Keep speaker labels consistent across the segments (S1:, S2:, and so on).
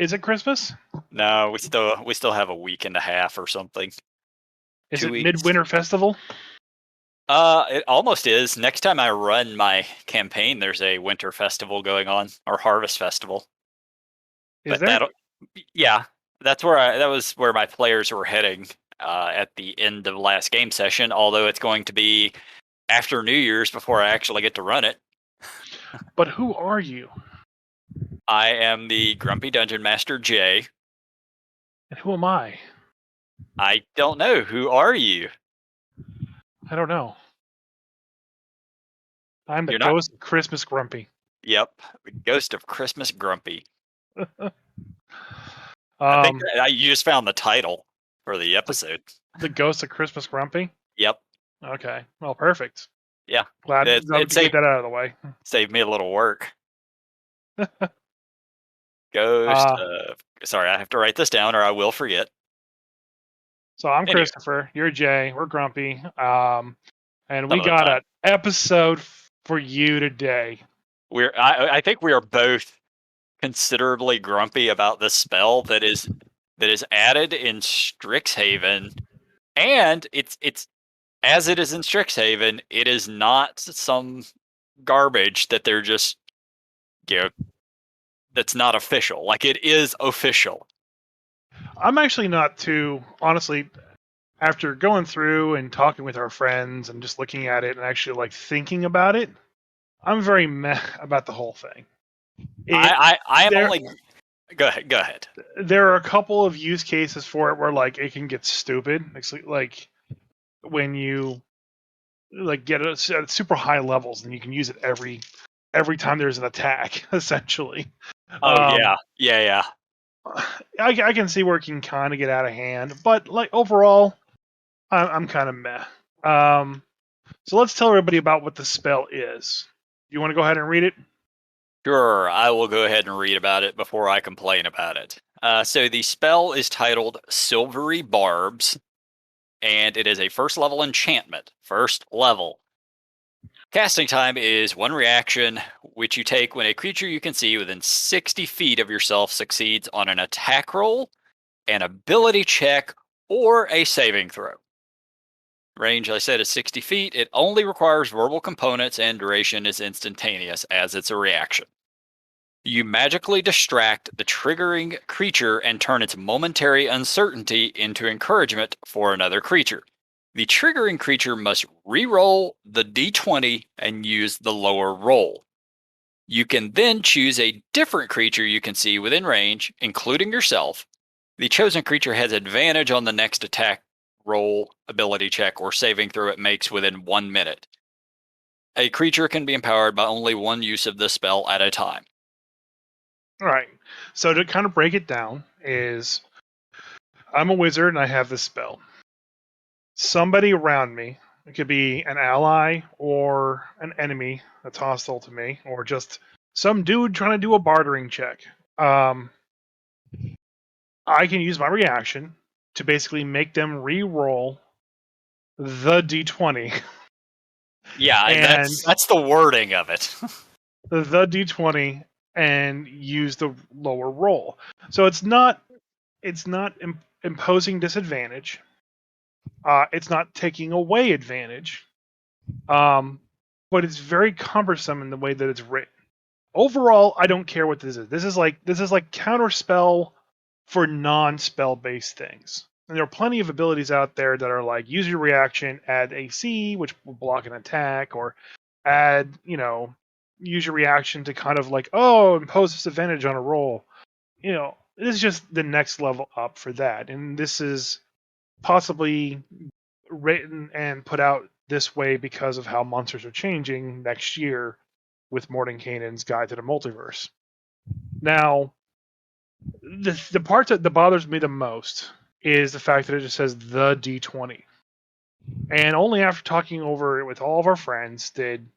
S1: Is it Christmas?
S2: No, we still have a week and a half or something.
S1: Is
S2: 2
S1: it
S2: weeks.
S1: Midwinter Festival?
S2: It almost is. Next time I run my campaign, there's a winter festival going on, or harvest festival.
S1: Is
S2: But
S1: there?
S2: yeah, that was where my players were heading at the end of last game session. Although it's going to be after New Year's before I actually get to run it.
S1: But who are you?
S2: I am the Grumpy Dungeon Master Jay.
S1: And who am I?
S2: I don't know. Who are you?
S1: I don't know. I'm the
S2: You're not.
S1: ghost of Christmas Grumpy.
S2: Yep, the Ghost of Christmas Grumpy. I think
S1: Um,
S2: you just found the title for the episode.
S1: the ghost of Christmas Grumpy?
S2: Yep.
S1: Okay. Well, perfect.
S2: Yeah.
S1: Glad
S2: It,
S1: we
S2: it
S1: could get
S2: saved
S1: that out of the way.
S2: saved me a little work. Ghost
S1: Uh,
S2: of. Sorry, I have to write this down or I will forget.
S1: so I'm
S2: Anyway,
S1: Christopher. You're Jay. We're Grumpy. And
S2: some
S1: we
S2: of the
S1: got
S2: time
S1: an episode for you today.
S2: I think we are both considerably grumpy about the spell that is added in Strixhaven, and it's as it is in Strixhaven, it is not some garbage that they're just you know that's not official. Like it is official.
S1: I'm actually not too, honestly, after going through and talking with our friends and just looking at it and actually like thinking about it, I'm very meh about the whole thing. It
S2: I am
S1: there
S2: only. Go ahead. Go ahead.
S1: there are a couple of use cases for it where like it can get stupid. Like when you like get it at super high levels and you can use it every time there's an attack essentially.
S2: Oh
S1: Um,
S2: yeah, yeah, yeah.
S1: I can see where it can kind of get out of hand, but like overall, I'm kind of meh. So let's tell everybody about what the spell is. You want to go ahead and read it?
S2: Sure, I will go ahead and read about it before I complain about it. So the spell is titled Silvery Barbs, and it is a first level enchantment. First level. Casting time is one reaction, which you take when a creature you can see within 60 feet of yourself succeeds on an attack roll, an ability check, or a saving throw. Range, I said, is 60 feet. It only requires verbal components, and duration is instantaneous as it's a reaction. You magically distract the triggering creature and turn its momentary uncertainty into encouragement for another creature. The triggering creature must re-roll the d20 and use the lower roll. You can then choose a different creature you can see within range, including yourself. The chosen creature has advantage on the next attack roll, ability check, or saving throw it makes within 1 minute. A creature can be empowered by only one use of the spell at a time.
S1: All right. So to kind of break it down is I'm a wizard and I have this spell. Somebody around me, it could be an ally or an enemy that's hostile to me, or just some dude trying to do a bartering check. I can use my reaction to basically make them re-roll the d20
S2: Yeah, and
S1: and
S2: that's the wording of it.
S1: the d20 and use the lower roll. So it's not imposing disadvantage. It's not taking away advantage. But it's very cumbersome in the way that it's written. Overall, I don't care what this is. This is like counterspell for non-spell based things. And there are plenty of abilities out there that are like use your reaction, add AC, which will block an attack, or add, use your reaction to kind of like, impose disadvantage on a roll. This is just the next level up for that. And this is possibly written and put out this way because of how monsters are changing next year with Mordenkainen's Guide to the Multiverse. Now, the part that bothers me the most is the fact that it just says the D20. And only after talking over it with all of our friends did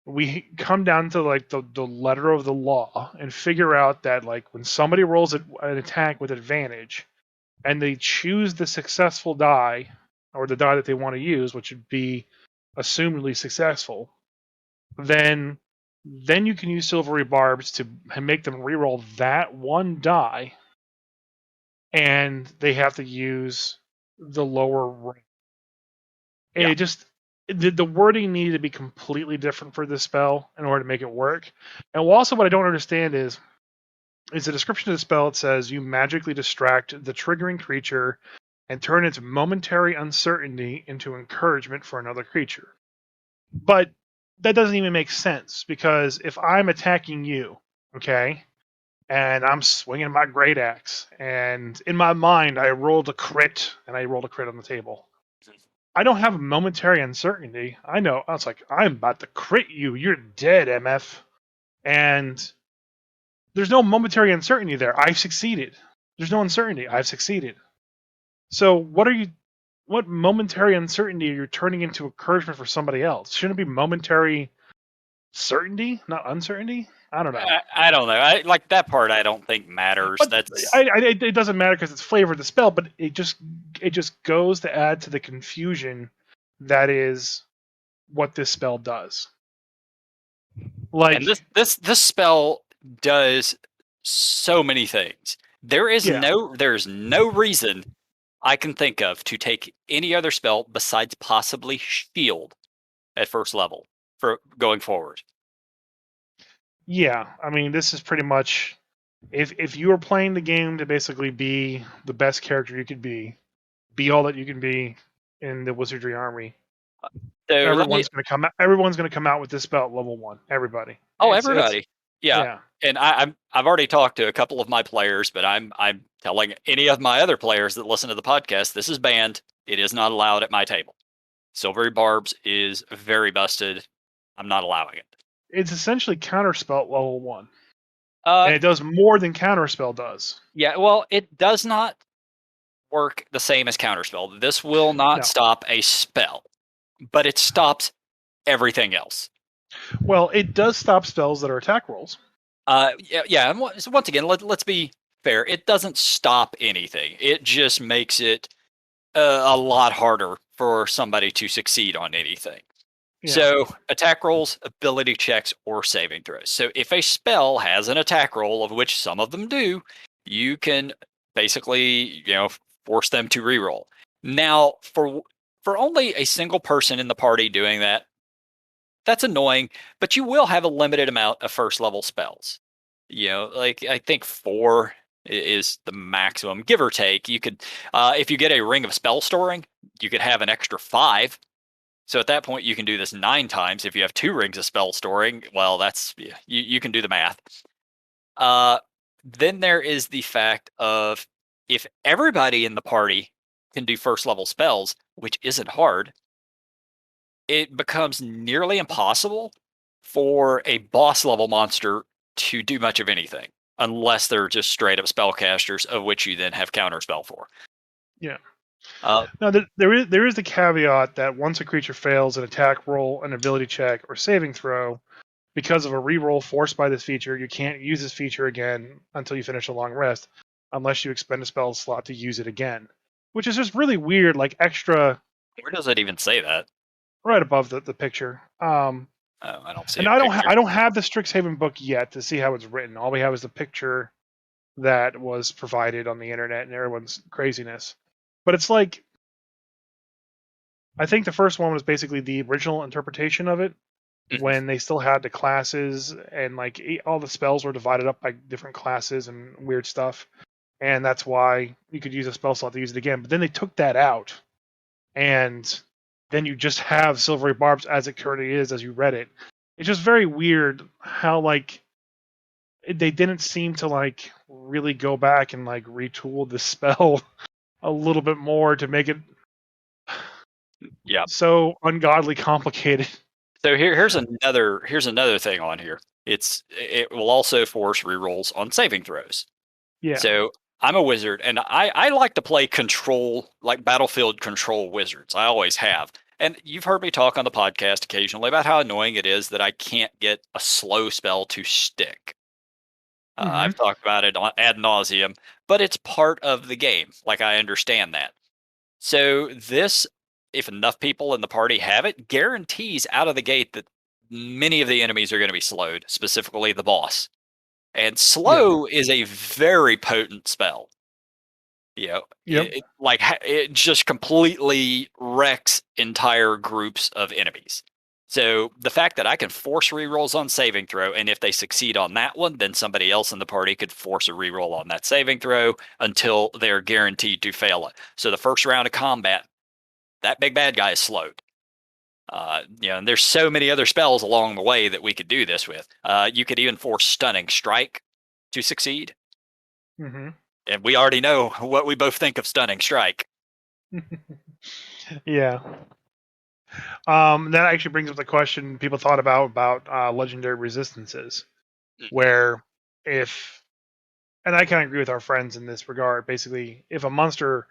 S1: we come down to like the letter of the law and figure out that like when somebody rolls an attack with advantage and they choose the successful die or the die that they want to use, which would be assumedly successful, then you can use silvery barbs to make them reroll that one die and they have to use the lower rank.
S2: Yeah.
S1: It just the wording needed to be completely different for this spell in order to make it work. And also, what I don't understand is the description of the spell. It says you magically distract the triggering creature and turn its momentary uncertainty into encouragement for another creature. But that doesn't even make sense because if I'm attacking you, okay, and I'm swinging my great axe, and in my mind I rolled a crit, and I rolled a crit on the table. I don't have a momentary uncertainty. I know. I was like, I'm about to crit you. You're dead, MF. And there's no momentary uncertainty there. I've succeeded. There's no uncertainty. I've succeeded. So what momentary uncertainty are you turning into encouragement for somebody else? Shouldn't it be momentary certainty, not uncertainty? I don't know.
S2: I don't know. I like that part. I don't think matters.
S1: But
S2: That's
S1: it doesn't matter because it's flavor of the spell. But it just goes to add to the confusion that is what this spell does.
S2: and
S1: Like,
S2: this spell does so many things. There's
S1: yeah,
S2: no reason I can think of to take any other spell besides possibly shield at first level for going forward.
S1: yeah. I mean, this is pretty much if you are playing the game to basically be the best character you could be all that you can be in the wizardry army.
S2: So let me.
S1: Everyone's gonna come out with this spell at level 1. Everybody.
S2: Oh,
S1: It's
S2: everybody. Yeah.
S1: yeah.
S2: And I've already talked to a couple of my players, but I'm telling any of my other players that listen to the podcast, this is banned. It is not allowed at my table. Silvery Barbs is very busted. I'm not allowing it.
S1: It's essentially counterspell at level 1.
S2: Uh
S1: And it does more than counterspell does.
S2: yeah, well, it does not work the same as counterspell. This will not
S1: No.
S2: stop a spell, but it stops everything else.
S1: Well, it does stop spells that are attack rolls.
S2: Yeah. And so once again, let's be fair. It doesn't stop anything. It just makes it a lot harder for somebody to succeed on anything.
S1: Yeah.
S2: So attack rolls, ability checks, or saving throws. So if a spell has an attack roll, of which some of them do, you can basically force them to reroll. Now for only a single person in the party doing that, that's annoying, but you will have a limited amount of first level spells. Like I think 4 is the maximum, give or take. You could, if you get a ring of spell storing, you could have an extra 5. So at that point, you can do this 9 times. If you have 2 rings of spell storing, well, that's you can do the math. Then there is the fact of if everybody in the party can do first level spells, which isn't hard, it becomes nearly impossible for a boss level monster to do much of anything unless they're just straight up spellcasters, of which you then have counterspell for.
S1: Yeah.
S2: Uh,
S1: Now there is the caveat that once a creature fails an attack roll, an ability check, or saving throw, because of a reroll forced by this feature, you can't use this feature again until you finish a long rest, unless you expend a spell slot to use it again. Which is just really weird, like extra
S2: where does it even say that?
S1: right above the picture.
S2: Oh, I don't see
S1: And
S2: a picture.
S1: I don't have the Strixhaven book yet to see how it's written. All we have is the picture that was provided on the internet and everyone's craziness. But it's like I think the first one was basically the original interpretation of it
S2: Mhm.
S1: when they still had the classes and like all the spells were divided up by different classes and weird stuff. And that's why you could use a spell slot to use it again. But then they took that out and then you just have Silvery Barbs as it currently is as you read it. It's just very weird how like they didn't seem to like really go back and like retool the spell a little bit more to make it
S2: Yeah.
S1: so ungodly complicated.
S2: So here's another thing on here. It will also force rerolls on saving throws.
S1: Yeah.
S2: So I'm a wizard, and I like to play control, like battlefield control wizards. I always have. And you've heard me talk on the podcast occasionally about how annoying it is that I can't get a slow spell to stick.
S1: Mm-hmm.
S2: I've talked about it ad nauseum, but it's part of the game. Like I understand that. So this, if enough people in the party have it, guarantees out of the gate that many of the enemies are going to be slowed, specifically the boss. And
S1: Yeah.
S2: slow is a very potent spell. You know,
S1: Yep.
S2: it just completely wrecks entire groups of enemies. So the fact that I can force rerolls on saving throw, and if they succeed on that one, then somebody else in the party could force a reroll on that saving throw until they're guaranteed to fail it. So the first round of combat, that big bad guy is slowed. And there's so many other spells along the way that we could do this with. You could even force stunning strike to succeed,
S1: Hmm.
S2: and we already know what we both think of stunning strike.
S1: Yeah. That actually brings up the question people thought about legendary resistances,
S2: Mhm.
S1: where if, and I kind of agree with our friends in this regard. Basically, if a monster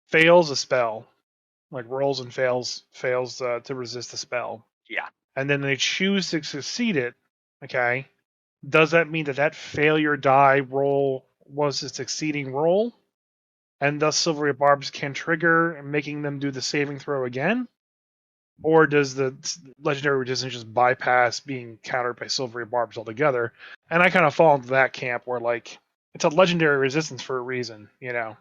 S1: fails a spell, like rolls and fails to resist the spell,
S2: Yeah.
S1: and then they choose to succeed it, okay, does that mean that that failure die roll was a succeeding roll, and thus silvery barbs can trigger, making them do the saving throw again? Or does the legendary resistance just bypass being countered by silvery barbs altogether? And I kind of fall into that camp where like it's a legendary resistance for a reason, you know.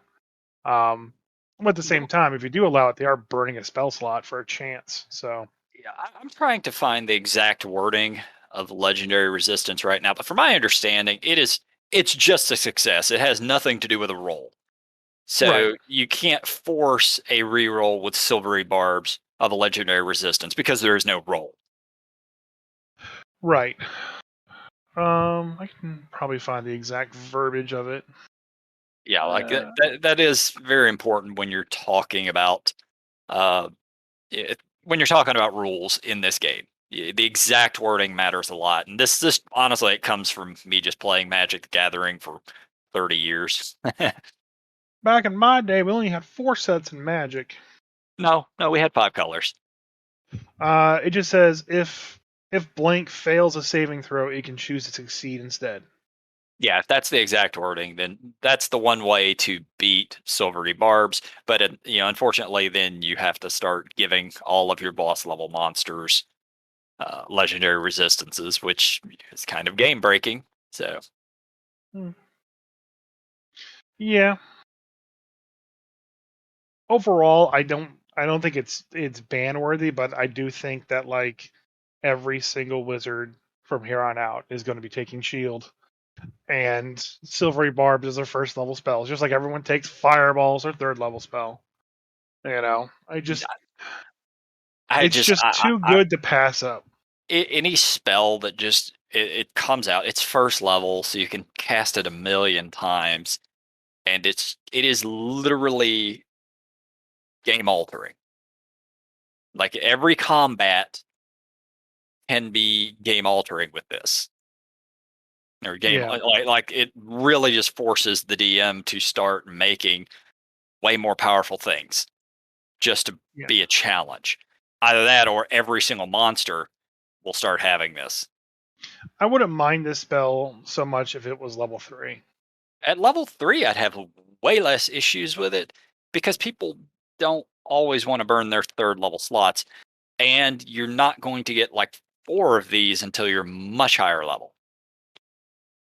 S1: But at the same
S2: Well,
S1: time, if you do allow it, they are burning a spell slot for a chance. So
S2: yeah, I'm trying to find the exact wording of legendary resistance right now, but from my understanding, it's just a success. It has nothing to do with a roll.
S1: right,
S2: So you can't force a reroll with silvery barbs of a legendary resistance because there is no roll.
S1: right. I can probably find the exact verbiage of it.
S2: Yeah, like
S1: Uh,
S2: that is very important when you're talking about uh, when you're talking about rules in this game. The exact wording matters a lot, and this honestly it comes from me just playing Magic the Gathering for 30 years.
S1: Back in my day, we only had 4 sets in Magic.
S2: No, we had 5 colors.
S1: It just says if blank fails a saving throw, it can choose to succeed instead.
S2: Yeah, if that's the exact wording, then that's the one way to beat Silvery Barbs. But unfortunately, then you have to start giving all of your boss level monsters legendary resistances, which is kind of game breaking. So
S1: Hmm. Yeah. Overall, I don't think it's ban worthy, but I do think that like every single wizard from here on out is going to be taking shield, and silvery barbs is their first level spell, just like everyone takes fireballs or third level spell. You know,
S2: I
S1: it's
S2: just
S1: just too good to pass up.
S2: any spell that just it comes out, it's first level, so you can cast it a million times, and it is literally game altering. Like every combat can be game altering with this. Or game
S1: Yeah,
S2: like it really just forces the DM to start making way more powerful things just to
S1: yeah.
S2: be a challenge. Either that or every single monster will start having this.
S1: I wouldn't mind this spell so much if it was level 3.
S2: At level 3, I'd have way less issues with it because people don't always want to burn their third level slots, and you're not going to get like 4 of these until you're much higher level.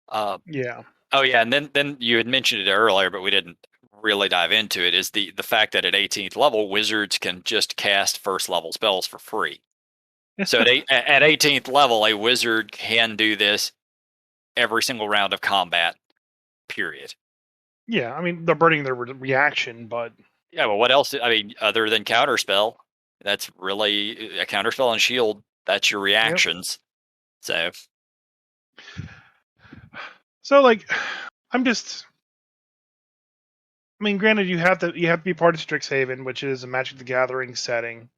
S2: Uh,
S1: Yeah,
S2: Oh yeah, and then you had mentioned it earlier, but we didn't really dive into it. Is the fact that at 18th level, wizards can just cast first level spells for free. So at 18th level, a wizard can do this every single round of combat. Period.
S1: yeah. I mean, they're burning their reaction, but
S2: Yeah. Well, what else? I mean, other than counterspell, that's really a counterspell and shield. That's your
S1: yep.
S2: reactions. So
S1: So like, I'm just. I mean, granted, you have to be part of Strixhaven, which is a Magic the Gathering setting.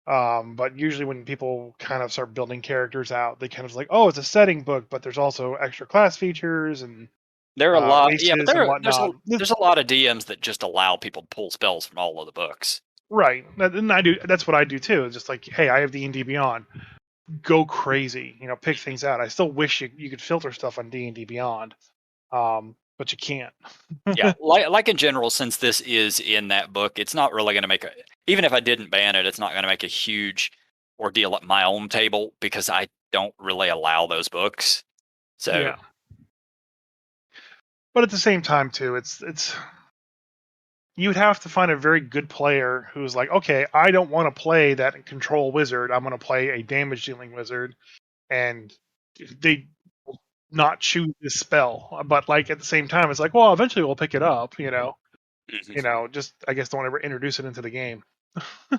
S1: But usually when people kind of start building characters out, they kind of like, oh, it's a setting book, but there's also extra class features and
S2: there are a lot. Yeah, but
S1: races and whatnot.
S2: there's a lot of DMs that just allow people to pull spells from all of the books.
S1: Right, and I do. That's what I do too. It's just like, hey, I have D&D Beyond. Go crazy, pick things out. I still wish you could filter stuff on D&D Beyond, but you can't.
S2: Yeah, like in general, since this is in that book, it's not really going to make a. Even if I didn't ban it, it's not going to make a huge ordeal at my own table because I don't really allow those books. So
S1: Yeah, but at the same time too, it's you'd have to find a very good player who's like, okay, I don't want to play that control wizard. I'm going to play a damage dealing wizard, and they not choose this spell. But like at the same time, it's like, well, eventually we'll pick it up. Just I guess don't ever introduce it into the game.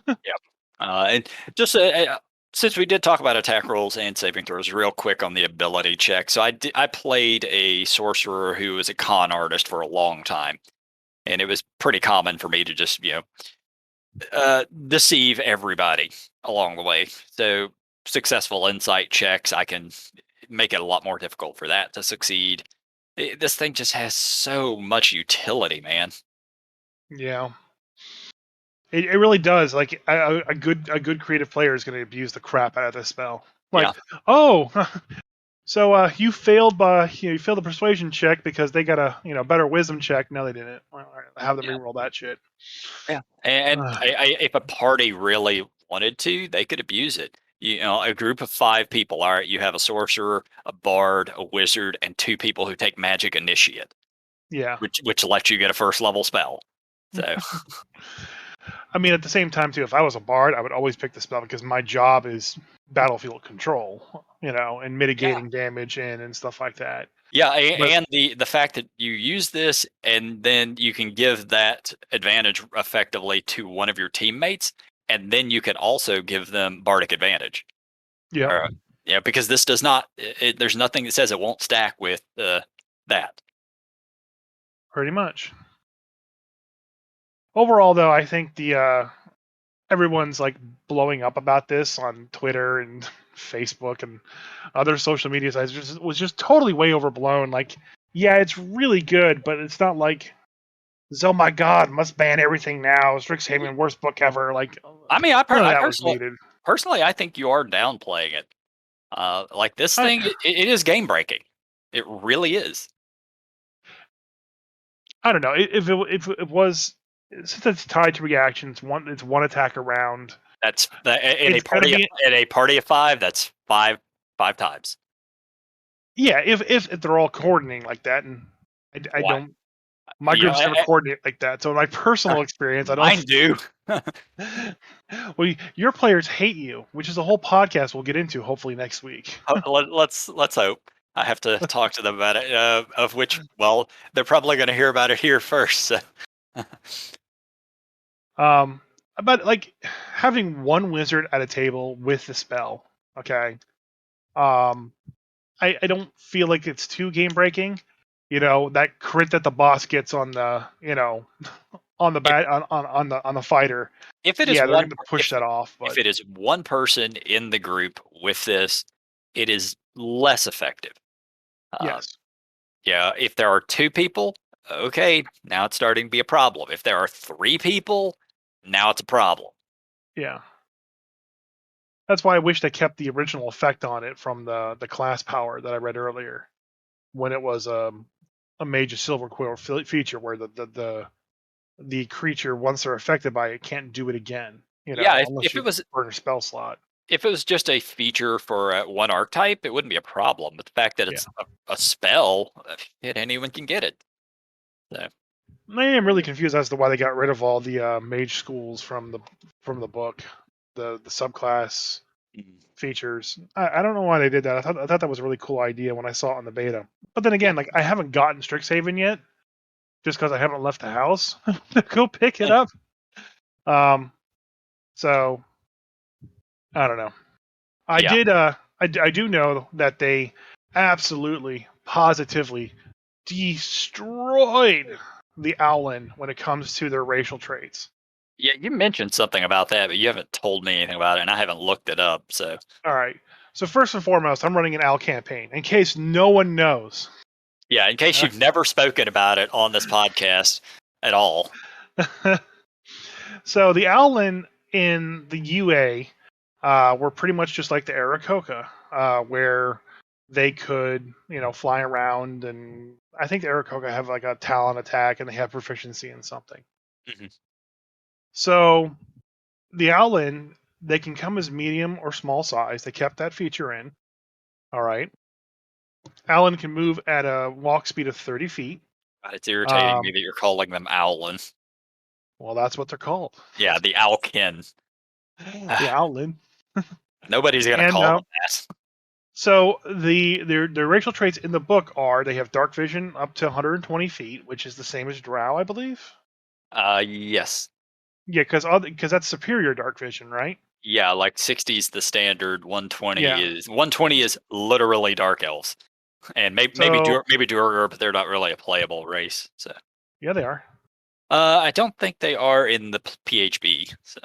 S2: Yep. And just since we did talk about attack rolls and saving throws, real quick on the ability check. So I played a sorcerer who was a con artist for a long time, and it was pretty common for me to just deceive everybody along the way. So successful insight checks, I can make it a lot more difficult for that to succeed. This thing just has so much utility, man.
S1: Yeah. It really does. Like a good creative player is going to abuse the crap out of this spell. Like,
S2: Yeah,
S1: oh, so you failed you failed the persuasion check because they got a better wisdom check. No, they didn't. Well, all right, have them
S2: yeah,
S1: reroll that shit.
S2: yeah. And
S1: Ugh.
S2: if a party really wanted to, they could abuse it. A group of 5 people. All right, you have a sorcerer, a bard, a wizard, and 2 people who take magic initiate,
S1: Yeah.
S2: which lets you get a first level spell. So
S1: I mean, at the same time too, if I was a bard, I would always pick the spell because my job is battlefield control, and
S2: yeah,
S1: mitigating damage and stuff like that.
S2: yeah,
S1: But
S2: and the fact that you use this and then you can give that advantage effectively to one of your teammates, and then you can also give them bardic advantage.
S1: yep,
S2: Or, yeah, because this does not. There's nothing that says it won't stack with that.
S1: pretty much. Overall, though, I think the everyone's like blowing up about this on Twitter and Facebook and other social media sites was just totally way overblown. Like, yeah, it's really good, but it's not like, oh my god, must ban everything now. Strixhaven, worst book ever. Like,
S2: I mean,
S1: none of
S2: I
S1: that was needed.
S2: personally, I think you are downplaying it. Like this
S1: I
S2: thing, it is game breaking. It really is.
S1: I don't know if it was, since it's tied to reactions. It's one attack around.
S2: That's
S1: It's gonna be,
S2: in a party of 5. That's five times.
S1: yeah. If they're all coordinating like that, and I
S2: Why?
S1: don't. My
S2: You know,
S1: groups never coordinate like that. So in my personal experience, I don't.
S2: mine do.
S1: Well, your players hate you, which is a whole podcast we'll get into hopefully next week.
S2: Let's hope. I have to talk to them about it. Of which, well, they're probably going to hear about it here first. So.
S1: um, but like having one wizard at a table with the spell, okay. Um, I don't feel like it's too game breaking. That crit that the boss gets on the on the
S2: if
S1: bat on the fighter.
S2: if it is
S1: Yeah, they're
S2: one
S1: going to push that off,
S2: if
S1: but
S2: it is one person in the group with this, it is less effective. Uh,
S1: yes,
S2: yeah, if there are 2 people, okay, now it's starting to be a problem. If there are 3 people, now it's a problem.
S1: yeah. That's why I wish they kept the original effect on it from the class power that I read earlier, when it was a Mage of Silver Quill feature where the creature, once they're affected by it, can't do it again.
S2: Yeah,
S1: Unless you burn a spell slot.
S2: if it was just a feature for one archetype, it wouldn't be a problem. But the fact that
S1: Yeah,
S2: it's a spell, anyone can get it. So,
S1: I am really confused as to why they got rid of all the mage schools from the book, the subclass features. I don't know why they did that. I thought that was a really cool idea when I saw it on the beta. But then
S2: yeah.
S1: again, like I haven't gotten Strixhaven yet, just because I haven't left the house to go pick it up. Um, so I don't know. I
S2: Yeah.
S1: did. I do know that they absolutely, positively destroyed the Owlin when it comes to their racial traits.
S2: Yeah, you mentioned something about that, but you haven't told me anything about it, and I haven't looked it up. So,
S1: All right. So first and foremost, I'm running an Owl campaign. In case no one knows.
S2: yeah, in case you've never spoken about it on this podcast at all.
S1: So the Owlin in the UA were pretty much just like the Aarakocra, where they could, fly around, and I think the Aarakocra have like a talent attack, and they have proficiency in something.
S2: Mhm.
S1: So the Owlin, they can come as medium or small size. They kept that feature in. All right. Owlin can move at a walk speed of 30 feet.
S2: God, it's irritating me
S1: Um,
S2: that you're calling them Owlin.
S1: Well, that's what they're called.
S2: Yeah, the Owlkin.
S1: The Owlin.
S2: Nobody's gonna
S1: And
S2: call them that.
S1: so their racial traits in the book are they have dark vision up to 120 feet, which is the same as Drow, I believe.
S2: Yes.
S1: Yeah, because that's superior dark vision, right?
S2: Yeah, like 60 is the standard. 120
S1: Yeah.
S2: is 120 is literally dark elves, and
S1: So
S2: maybe Duergar, but they're not really a playable race. So
S1: yeah, they are.
S2: I don't think they are in the PHB. So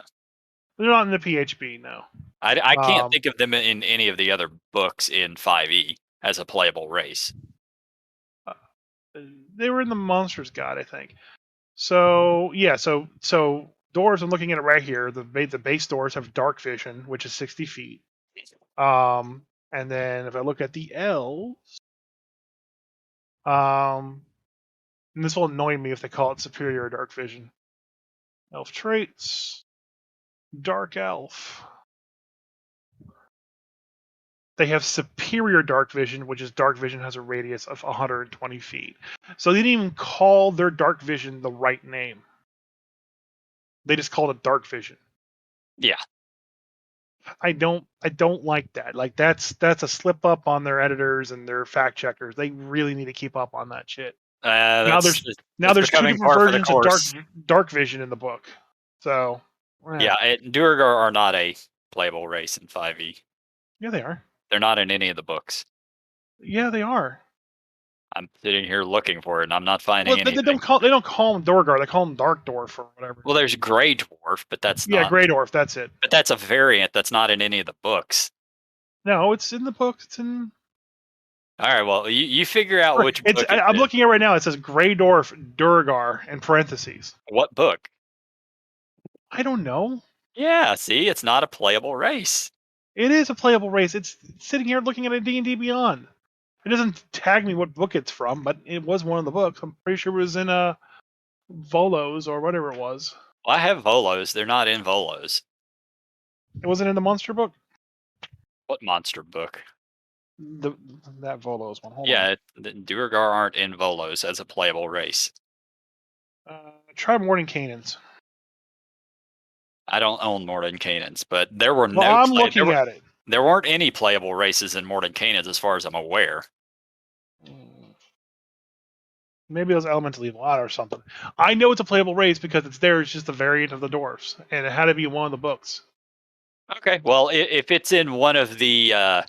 S1: They're not in the PHB, no.
S2: I can't
S1: Um,
S2: think of them in any of the other books in 5e as a playable race.
S1: uh, they were in the Monsters Guide, I think. So yeah, so doors. I'm looking at it right here. The base doors have dark vision, which is 60 feet. And then if I look at the elves, and this will annoy me if they call it superior dark vision. Elf traits, dark elf. They have superior dark vision, which is dark vision has a radius of 120 feet. So they didn't even call their dark vision the right name. They just called it dark vision.
S2: Yeah,
S1: I don't like that. Like that's a slip up on their editors and their fact checkers. They really need to keep up on that shit. Now
S2: that's
S1: there's now
S2: it's
S1: there's two
S2: becoming
S1: different
S2: par for the
S1: versions of
S2: course.
S1: dark vision in the book. So
S2: Yeah, Duergar are not a playable race in 5e.
S1: yeah, they are.
S2: They're not in any of the books.
S1: Yeah, they are.
S2: I'm sitting here looking for it, and I'm not
S1: Well,
S2: finding
S1: they
S2: anything.
S1: don't call them Dorgar. They call them Dark Dwarf or whatever.
S2: Well, there's Grey Dwarf, but that's
S1: Yeah,
S2: not.
S1: Grey Dwarf. That's it.
S2: But that's a variant. That's not in any of the books.
S1: No, it's in the book. It's in.
S2: All right, well, you figure out which
S1: It's.
S2: book it's
S1: I'm
S2: in.
S1: looking at it right now. It says Grey Dwarf Durgar in parentheses.
S2: What book?
S1: I don't know.
S2: Yeah, see, it's not a playable race.
S1: It is a playable race. It's sitting here looking at a D&D Beyond. It doesn't tag me what book it's from, but it was one of the books. I'm pretty sure it was in Volos or whatever it was.
S2: Well, I have Volos. They're not in Volos.
S1: It wasn't in the monster book.
S2: What monster book?
S1: The that Volos one. Hold
S2: Yeah, the Duergar aren't in Volos as a playable race.
S1: on. Try Morning Canaans.
S2: I don't own Mordenkainen's, but there were
S1: Well,
S2: no
S1: I'm looking at it.
S2: there weren't any playable races in Mordenkainen's as far as I'm aware.
S1: Maybe it was Elemental Evil or something. I know it's a playable race because it's there. It's just a variant of the dwarfs, and it had to be in one of the books.
S2: Okay, well, if it's in one of the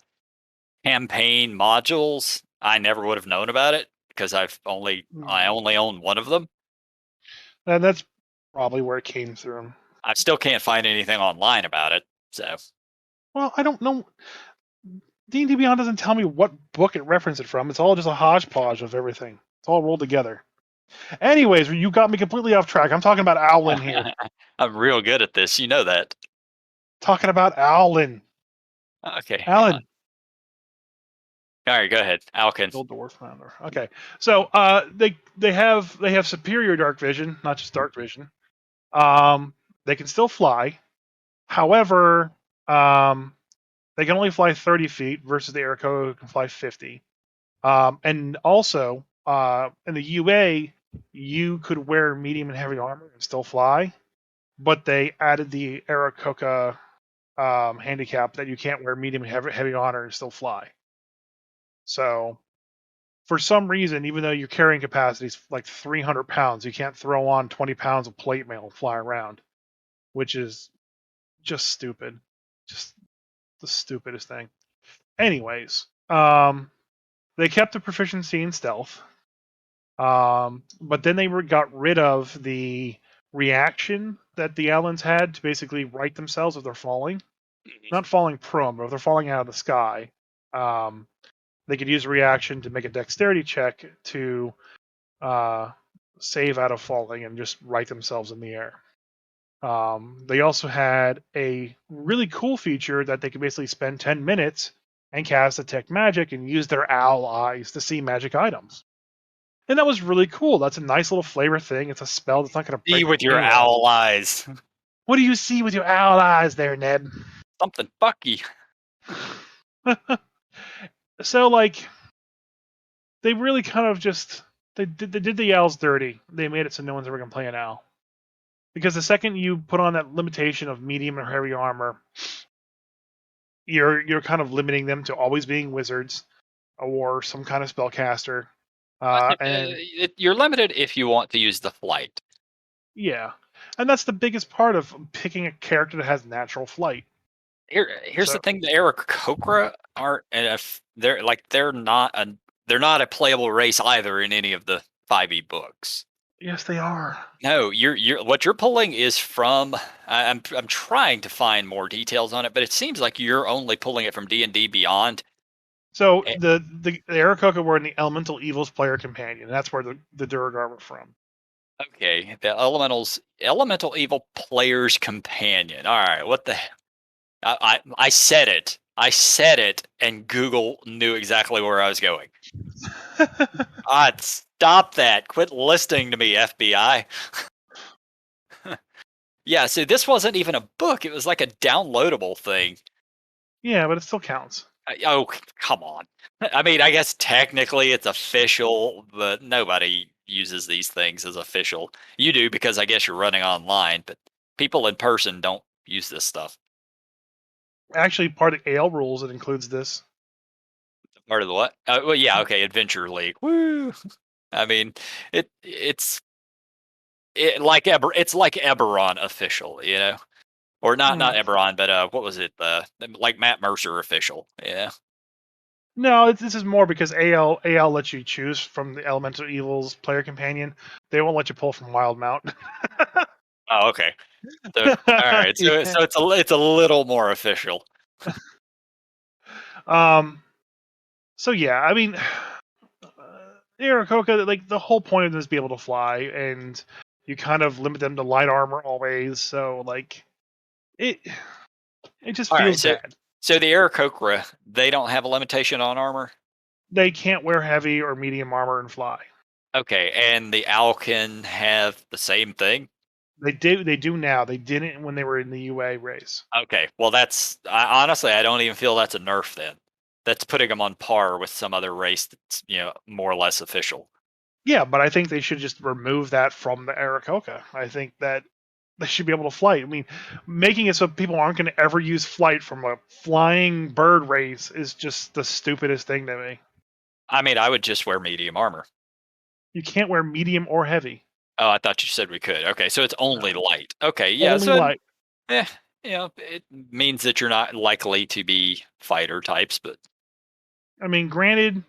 S2: campaign modules, I never would have known about it because I only own one of them.
S1: And that's probably where it came through.
S2: I still can't find anything online about it. So
S1: Well, I don't know. D&D Beyond doesn't tell me what book it referenced it from. It's all just a hodgepodge of everything. It's all rolled together. Anyways, you got me completely off track. I'm talking about Owlin here.
S2: I'm real good at this. You know that.
S1: Talking about Owlin.
S2: Okay, hang on.
S1: Alan.
S2: All right, go ahead, Alkin.
S1: Old dwarf founder. Okay. So they have superior dark vision, not just dark vision. They can still fly. However, they can only fly 30 feet versus the Aarakocra who can fly 50. And also, in the UA, you could wear medium and heavy armor and still fly, but they added the Aarakocra handicap that you can't wear medium and heavy armor and still fly. So, for some reason, even though your carrying capacity is like 300 pounds, you can't throw on 20 pounds of plate mail and fly around, which is just stupid. Just the stupidest thing. Anyways, they kept the proficiency in stealth, but then they got rid of the reaction that the Owlins had to basically right themselves if they're falling. Not falling prone, but if they're falling out of the sky, they could use a reaction to make a dexterity check to save out of falling and just right themselves in the air. They also had a really cool feature that they could basically spend 10 minutes and cast Detect Magic and use their owl eyes to see magic items. And that was really cool. That's a nice little flavor thing. It's a spell that's not going to break
S2: See
S1: the
S2: with your
S1: game at all.
S2: owl eyes.
S1: What do you see with your owl eyes there, Ned?
S2: Something fucky.
S1: So, like, they really kind of just they did the owls dirty. They made it so no one's ever going to play an owl. Because the second you put on that limitation of medium or heavy armor, you're kind of limiting them to always being wizards or some kind of spellcaster. And
S2: You're limited if you want to use the flight.
S1: yeah, and that's the biggest part of picking a character that has natural flight.
S2: Here's the
S1: So
S2: thing: the Aarakocra aren't, they're not a playable race either in any of the 5e books.
S1: yes, they are.
S2: No, you're what you're pulling is from. I'm trying to find more details on it, but it seems like you're only pulling it from D&D Beyond.
S1: So
S2: Eh,
S1: the Aarakocra were in the Elemental Evils player companion. That's where the Duragar were from.
S2: Okay, the Elemental Evil Player's Companion. All right, what the? I said it. I said it, and Google knew exactly where I was going. Stop that! Quit listening to me, FBI. Yeah, so this wasn't even a book; it was like a downloadable thing.
S1: Yeah, but it still counts.
S2: Oh, come on. I mean, I guess technically it's official, but nobody uses these things as official. You do because I guess you're running online, but people in person don't use this stuff.
S1: Actually, part of AL rules it includes this.
S2: Part of the what? Well, yeah, okay, Adventure League. Woo! I mean, it's like Eberron official, you know, or not
S1: Mm.
S2: Eberron, but what was it? Like Matt Mercer official, yeah.
S1: No, this is more because AL lets you choose from the Elemental Evils player companion. They won't let you pull from Wild Mount.
S2: Oh, okay. So all right,
S1: Yeah.
S2: so it's a little more official.
S1: Um. So yeah, I mean, Aarakocra, like the whole point of them is to be able to fly, and you kind of limit them to light armor always. So like it, it just
S2: All right,
S1: feels bad.
S2: so the Aarakocra, they don't have a limitation on armor.
S1: They can't wear heavy or medium armor and fly.
S2: Okay, and the Owlkin have the same thing.
S1: They do. They do now. They didn't when they were in the UA race.
S2: Okay, well honestly I don't even feel that's a nerf then. That's putting them on par with some other race that's more or less official.
S1: Yeah, but I think they should just remove that from the Aarakocra. I think that they should be able to fly. I mean, making it so people aren't going to ever use flight from a flying bird race is just the stupidest thing to me.
S2: I mean, I would just wear medium armor.
S1: You can't wear medium or heavy.
S2: Oh, I thought you said we could. Okay, so it's only
S1: No,
S2: light. Okay, yeah,
S1: only
S2: so
S1: light.
S2: eh, it means that you're not likely to be fighter types, but
S1: I mean, granted,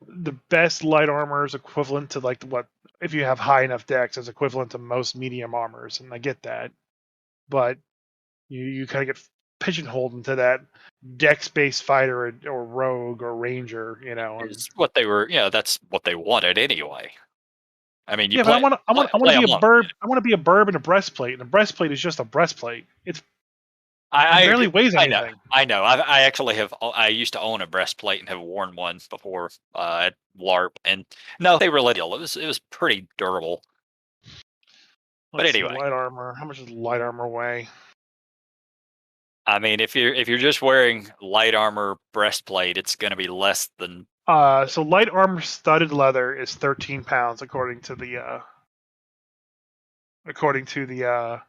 S1: the best light armor is equivalent to like what if you have high enough dex is equivalent to most medium armors, and I get that, but you kind of get pigeonholed into that dex-based fighter or rogue or ranger, and
S2: is what they were. Yeah, that's what they wanted anyway. I mean, you
S1: yeah, but I
S2: play
S1: want to I
S2: play,
S1: want I want to
S2: play a
S1: be a
S2: monk.
S1: burb. I want to be a burb and a breastplate, and a breastplate is just a breastplate. It
S2: I
S1: barely
S2: agree.
S1: weighs
S2: I know.
S1: anything.
S2: I know. I actually have. I used to own a breastplate and have worn one before at LARP, and no, they really deal. It was pretty durable. But
S1: Let's see,
S2: anyway,
S1: light armor. How much does light armor weigh?
S2: I mean, if you're just wearing light armor breastplate, it's going to be less than.
S1: So light armor studded leather is 13 pounds according to the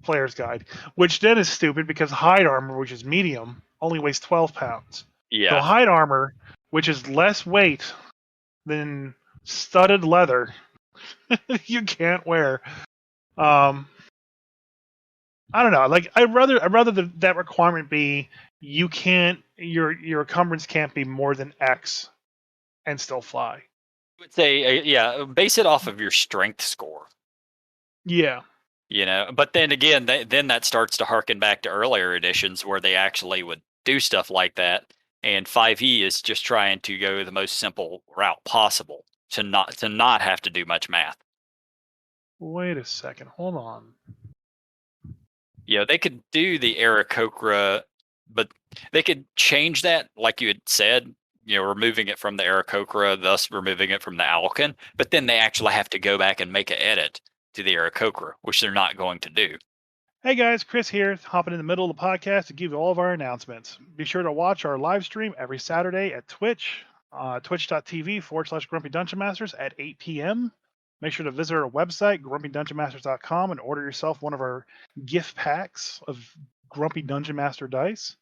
S1: player's guide, which then is stupid because hide armor, which is medium, only weighs 12 pounds. So
S2: Yeah.
S1: hide armor, which is less weight than studded leather, you can't wear. Um, I don't know. Like I'd rather that requirement be you can't your encumbrance can't be more than X and still fly.
S2: I would say yeah. Base it off of your strength score.
S1: Yeah.
S2: But then again, then that starts to harken back to earlier editions where they actually would do stuff like that. And 5e is just trying to go the most simple route possible to not have to do much math.
S1: Wait a second. Hold on.
S2: They could do the Aarakocra, but they could change that, like you had said, removing it from the Aarakocra, thus removing it from the Owlkin. But then they actually have to go back and make an edit to the Aarakocra, which they're not going to do.
S1: Hey guys, Chris here, hopping in the middle of the podcast to give you all of our announcements. Be sure to watch our live stream every Saturday at Twitch, twitch.tv/Grumpy Dungeon Masters at 8 p.m. Make sure to visit our website, grumpydungeonmasters.com, and order yourself one of our gift packs of Grumpy Dungeon Master dice.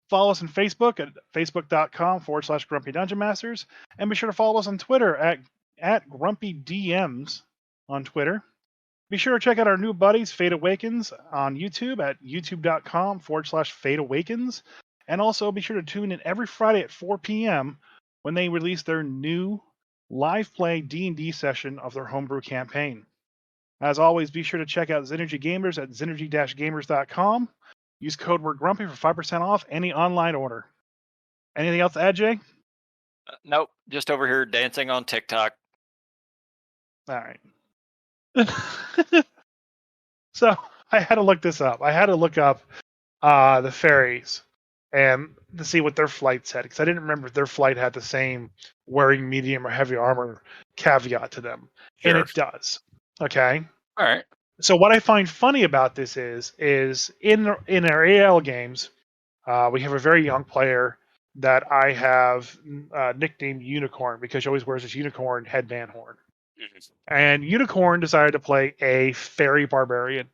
S1: Follow us on Facebook at facebook.com/Grumpy Dungeon Masters. And be sure to follow us on Twitter at Grumpy DMs on Twitter. Be sure to check out our new buddies, Fate Awakens, on YouTube at youtube.com/Fate Awakens. And also be sure to tune in every Friday at 4 p.m. when they release their new live play D&D session of their homebrew campaign. As always, be sure to check out Synergy Gamers at synergy-gamers.com. Use code word Grumpy for 5% off any online order. Anything else to add, Jay?
S2: Nope, just over here dancing on TikTok.
S1: All right. So I had to look this up. I had to look up the fairies and to see what their flight said, because I didn't remember if their flight had the same wearing medium or heavy armor caveat to them. And
S2: Sure.
S1: it does. Okay.
S2: All right.
S1: So what I find funny about this is in our AL games, we have a very young player that I have nicknamed Unicorn because she always wears this unicorn headband horn. And Unicorn decided to play a fairy barbarian.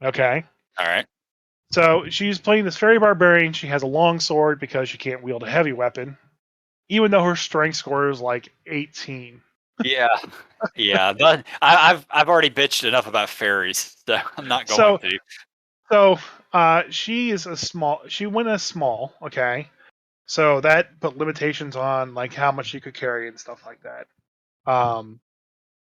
S1: Okay.
S2: All right.
S1: So she's playing this fairy barbarian. She has a long sword because she can't wield a heavy weapon, even though her strength score is like 18.
S2: Yeah. Yeah. But I've already bitched enough about fairies, so I'm not going to.
S1: So she is she went as small, okay? So that put limitations on like how much she could carry and stuff like that.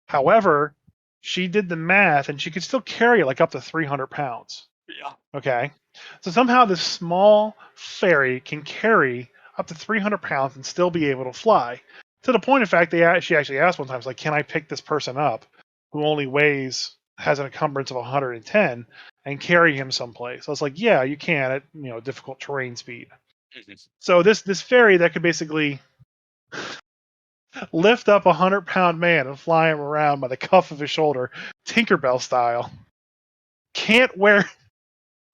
S1: However, she did the math and she could still carry like up to 300 pounds.
S2: Yeah.
S1: Okay. So somehow this small fairy can carry up to 300 pounds and still be able to fly. To the point, in fact, she actually asked one time, like, can I pick this person up who only has an encumbrance of 110 and carry him someplace? I was like, yeah, you can at difficult terrain speed. So this fairy that could basically lift up a 100-pound man and fly him around by the cuff of his shoulder, Tinkerbell style, can't wear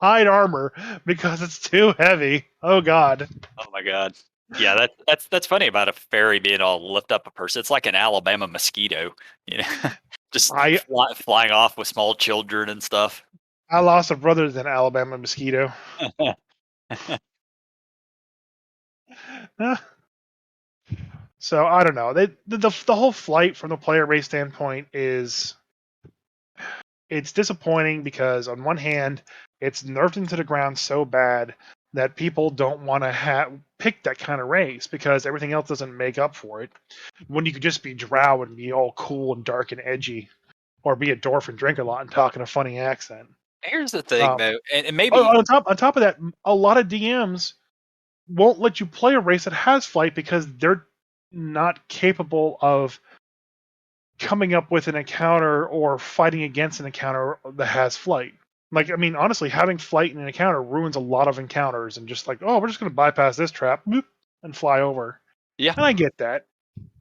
S1: hide armor because it's too heavy. Oh God.
S2: Oh my God. Yeah, that's funny about a fairy being all lift up a person. It's like an Alabama mosquito, you know, just
S1: I
S2: flying off with small children and stuff.
S1: I lost a brother to an Alabama mosquito. So I don't know. The whole flight from the player base standpoint it's disappointing because on one hand, it's nerfed into the ground so bad that people don't want to pick that kind of race because everything else doesn't make up for it. When you could just be drow and be all cool and dark and edgy, or be a dwarf and drink a lot and talk in a funny accent.
S2: Here's the thing, though, and
S1: Oh,
S2: maybe
S1: on top of that, a lot of DMs won't let you play a race that has flight because they're not capable of coming up with an encounter or fighting against an encounter that has flight. Like, I mean, honestly, having flight in an encounter ruins a lot of encounters and just like, oh, we're just going to bypass this trap boop, and fly over.
S2: Yeah.
S1: And I get that.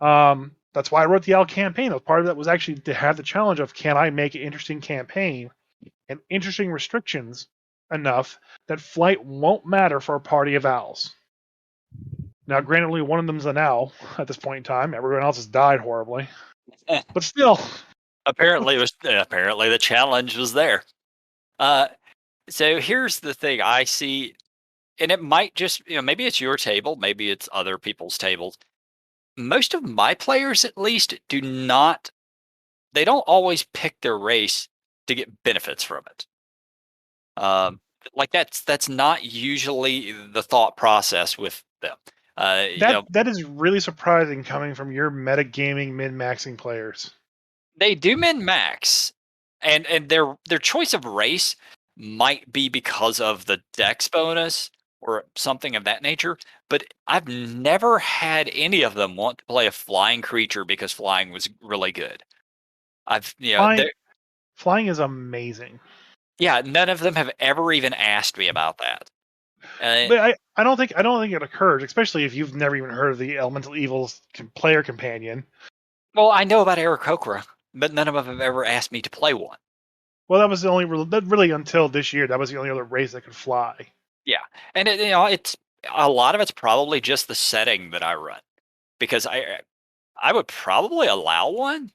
S1: That's why I wrote the Owl campaign. Part of that was actually to have the challenge of, can I make an interesting campaign and interesting restrictions enough that flight won't matter for a party of owls. Now, granted, only one of them's an owl at this point in time. Everyone else has died horribly. But still.
S2: Apparently the challenge was there. So here's the thing I see, and it might just, maybe it's your table, maybe it's other people's tables. Most of my players, at least, they don't always pick their race to get benefits from it. Like that's not usually the thought process with them.
S1: That is really surprising coming from your metagaming min-maxing players.
S2: They do min-max, and their choice of race might be because of the dex bonus or something of that nature, but I've never had any of them want to play a flying creature because flying was really good.
S1: Flying is amazing.
S2: Yeah, none of them have ever even asked me about that.
S1: But I don't think it occurs, especially if you've never even heard of the Elemental Evils player companion.
S2: Well, I know about Aarakocra, but none of them have ever asked me to play one.
S1: Well, that was the only really until this year. That was the only other race that could fly.
S2: Yeah, and it's a lot of it's probably just the setting that I run, because I would probably allow one,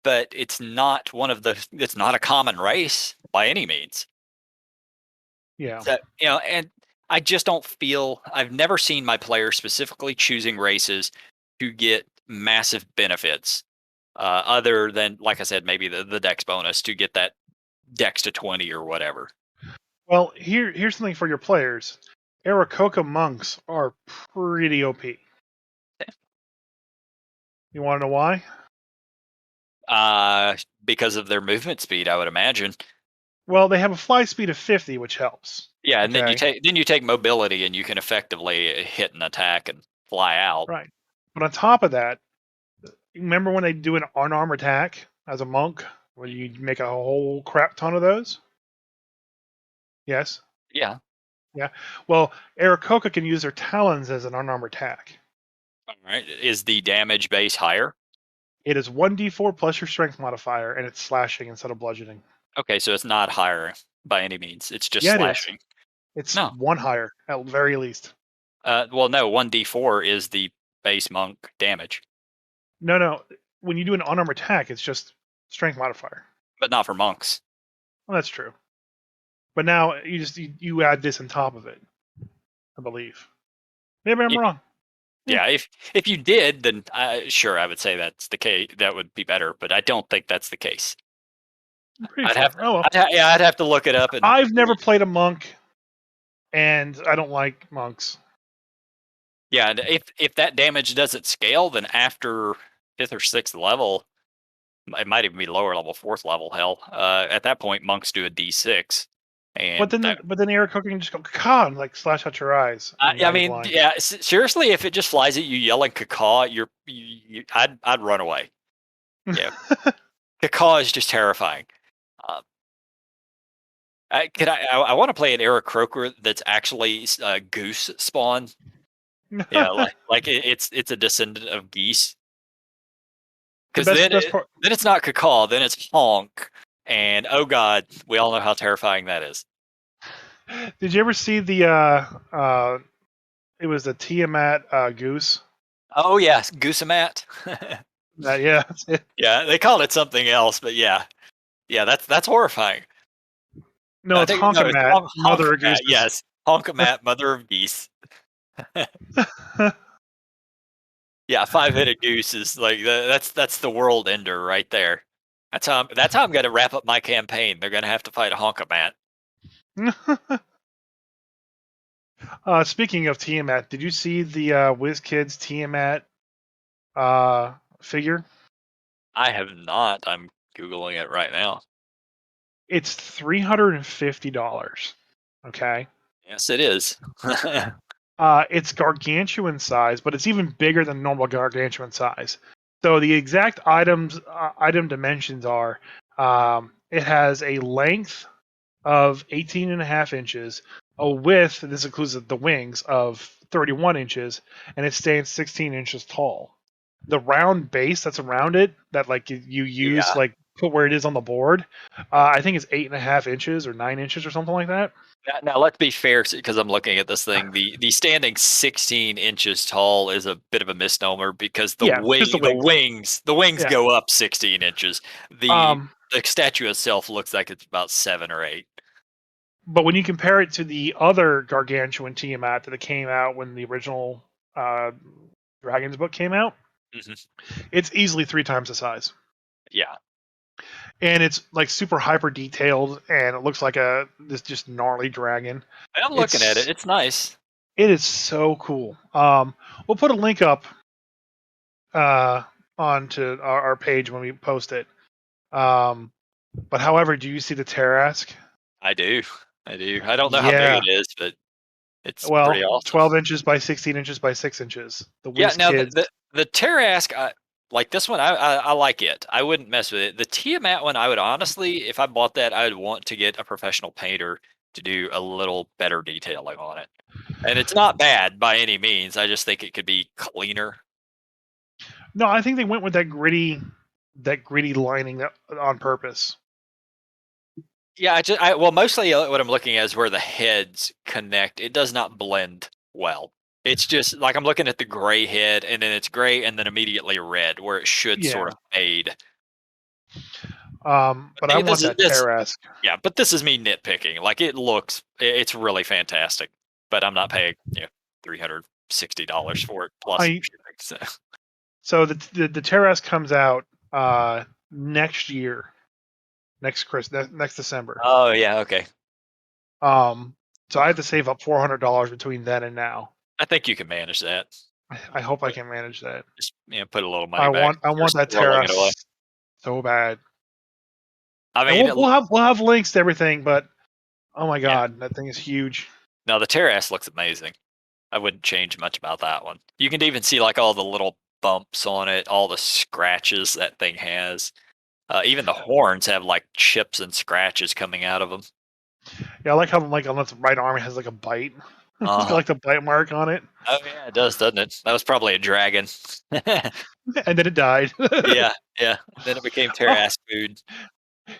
S2: but it's not one of the. It's not a common race by any means.
S1: Yeah.
S2: So, and I just don't feel I've never seen my players specifically choosing races to get massive benefits, other than, like I said, maybe the dex bonus to get that dex to 20 or whatever.
S1: Well, here's something for your players. Aarakocra monks are pretty OP. You want to know why?
S2: Because of their movement speed, I would imagine.
S1: Well, they have a fly speed of 50, which helps.
S2: Yeah, and then
S1: Okay,
S2: you take mobility, and you can effectively hit an attack and fly out.
S1: right. But on top of that, remember when they do an unarmed attack as a monk, where you make a whole crap ton of those? Yes.
S2: Yeah.
S1: Yeah. Well, Aarakocra can use their talons as an unarmed attack.
S2: All right. Is the damage base higher?
S1: It is 1d4 plus your strength modifier, and it's slashing instead of bludgeoning.
S2: Okay, so it's not higher by any means. It's just
S1: Yeah, it is.
S2: slashing.
S1: It's
S2: No.
S1: one higher at very least.
S2: Well, no. 1d4 is the base monk damage,
S1: No. When you do an unarmed attack, it's just strength modifier.
S2: but not for monks.
S1: Well, that's true. But now you add this on top of it, I believe. Maybe I'm
S2: If,
S1: wrong.
S2: yeah, if you did, then sure, I would say that's the case. That would be better, but I don't think that's the case.
S1: I'm pretty
S2: I'd
S1: sure.
S2: have to,
S1: Oh well.
S2: yeah, I'd have to look it up and
S1: I've never
S2: read.
S1: played a monk, and I don't like monks.
S2: Yeah, and if that damage doesn't scale, then after 5th or 6th level, it might even be lower level, 4th level. Hell, at that point, monks do a d6,
S1: But
S2: and
S1: then,
S2: that.
S1: but then Eric Cook can just go caw and like slash out your eyes, and now
S2: I
S1: you're
S2: mean,
S1: blind.
S2: yeah. Seriously, if it just flies at you yelling "cacaw," I'd run away. Yeah, cacaw is just terrifying. Uh, I want to play an Eric Croker that's actually goose spawn. Yeah, like it's a descendant of geese.
S1: The
S2: Because
S1: best part.
S2: then it's not cacaw, then it's honk, and oh god, we all know how terrifying that is.
S1: Did you ever see the? It was the Tiamat goose.
S2: Oh yes, goosemat.
S1: Yeah, that's it.
S2: Yeah, they called it something else, but yeah, that's horrifying.
S1: No,
S2: I
S1: it's
S2: think no, it's
S1: Honkamat, mother of
S2: honkamat.
S1: gooses.
S2: Yes, honkamat, mother of geese. Yeah, five-headed goose is like that's the world ender right there. That's how I'm going to wrap up my campaign. They're going to have to fight a honkamat.
S1: Speaking of Tiamat, did you see the WizKids Tiamat figure?
S2: I have not. I'm googling it right now.
S1: It's $350. Okay.
S2: Yes, it is.
S1: It's gargantuan size, but it's even bigger than normal gargantuan size. So the exact item dimensions are: it has a length of 18 and a half inches, a width, this includes the wings, of 31 inches, and it stands 16 inches tall. The round base that's around it, that like you use
S2: Yeah.
S1: like put where it is on the board, I think it's 8.5 inches or 9 inches or something like that.
S2: Now let's be fair, because I'm looking at this thing. The standing 16 inches tall is a bit of a misnomer because
S1: Yeah, because the wings.
S2: the wings
S1: Yeah.
S2: go up 16 inches.
S1: Um,
S2: The statue itself looks like it's about 7 or 8.
S1: but when you compare it to the other gargantuan Tiamat that came out when the original uh, Dragons book came out,
S2: Mhm.
S1: it's easily 3 times the size.
S2: Yeah.
S1: And it's like super hyper detailed, and it looks like this just gnarly dragon.
S2: I'm looking at it.
S1: It's
S2: It's nice.
S1: it is so cool. We'll put a link up uh, onto our page when we post it. But however, do you see the Tarrasque?
S2: I do. I do. I don't know how big
S1: Yeah.
S2: it is, but it's pretty
S1: Well,
S2: awesome.
S1: 12 inches by 16 inches by 6 inches. The
S2: Yeah. Now
S1: WizKids.
S2: the Tarrasque, like this one, I like it. I wouldn't mess with it. The Tiamat one, I would honestly, if I bought that, I would want to get a professional painter to do a little better detailing on it. And it's not bad by any means. I just think it could be cleaner.
S1: No, I think they went with that gritty lining on purpose.
S2: Yeah, well, mostly what I'm looking at is where the heads connect. It does not blend well. It's just like I'm looking at the gray head, and then it's gray, and then immediately red, where it should sort
S1: Yeah.
S2: of fade.
S1: But I want that
S2: This
S1: Tarrasque.
S2: yeah, but this is me nitpicking. Like it's really fantastic, but I'm not paying $360 for it plus
S1: I
S2: shipping. So
S1: so the Tarrasque comes out next year, next December.
S2: oh yeah, okay.
S1: Um, so I have to save up $400 between then and now.
S2: I think you can manage that.
S1: I hope I can manage that.
S2: Just put a little money back
S1: I want
S2: versus
S1: that
S2: throwing it away.
S1: Tarrasque so bad.
S2: I
S1: And
S2: mean,
S1: we'll have links to everything, but oh my
S2: yeah.
S1: god, that thing is huge.
S2: No, the Terrace looks amazing. I wouldn't change much about that one. You can even see like all the little bumps on it, all the scratches that thing has. Even the horns have like chips and scratches coming out of them.
S1: Yeah, I like how like on its right arm it has like a bite. It's got
S2: Uh,
S1: like the bite mark on it,
S2: oh yeah, it does, doesn't it? That was probably a dragon.
S1: and then it died.
S2: Yeah, yeah. Then it became
S1: Oh,
S2: Terrace food.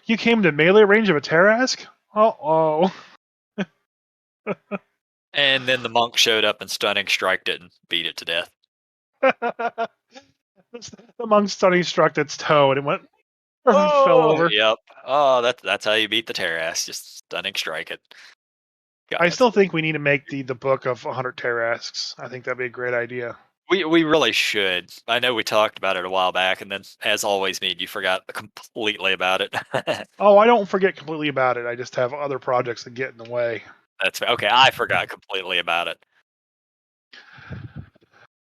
S1: you came to melee range of a Tarrasque? Oh,
S2: And then the monk showed up and stunning striked it and beat it to death.
S1: oh. The monk suddenly struck its toe and it went fell
S2: Oh,
S1: over.
S2: yep. Oh, that's how you beat the Terrace. Just stunning strike it. God,
S1: I
S2: that's
S1: still think we need to make the book of 100 Tarrasques. I think that'd be a great idea.
S2: we really should. I know we talked about it a while back, and then as always, me and you forgot completely about it.
S1: Oh, I don't forget completely about it. I just have other projects that get in the way.
S2: That's okay. I forgot completely about it.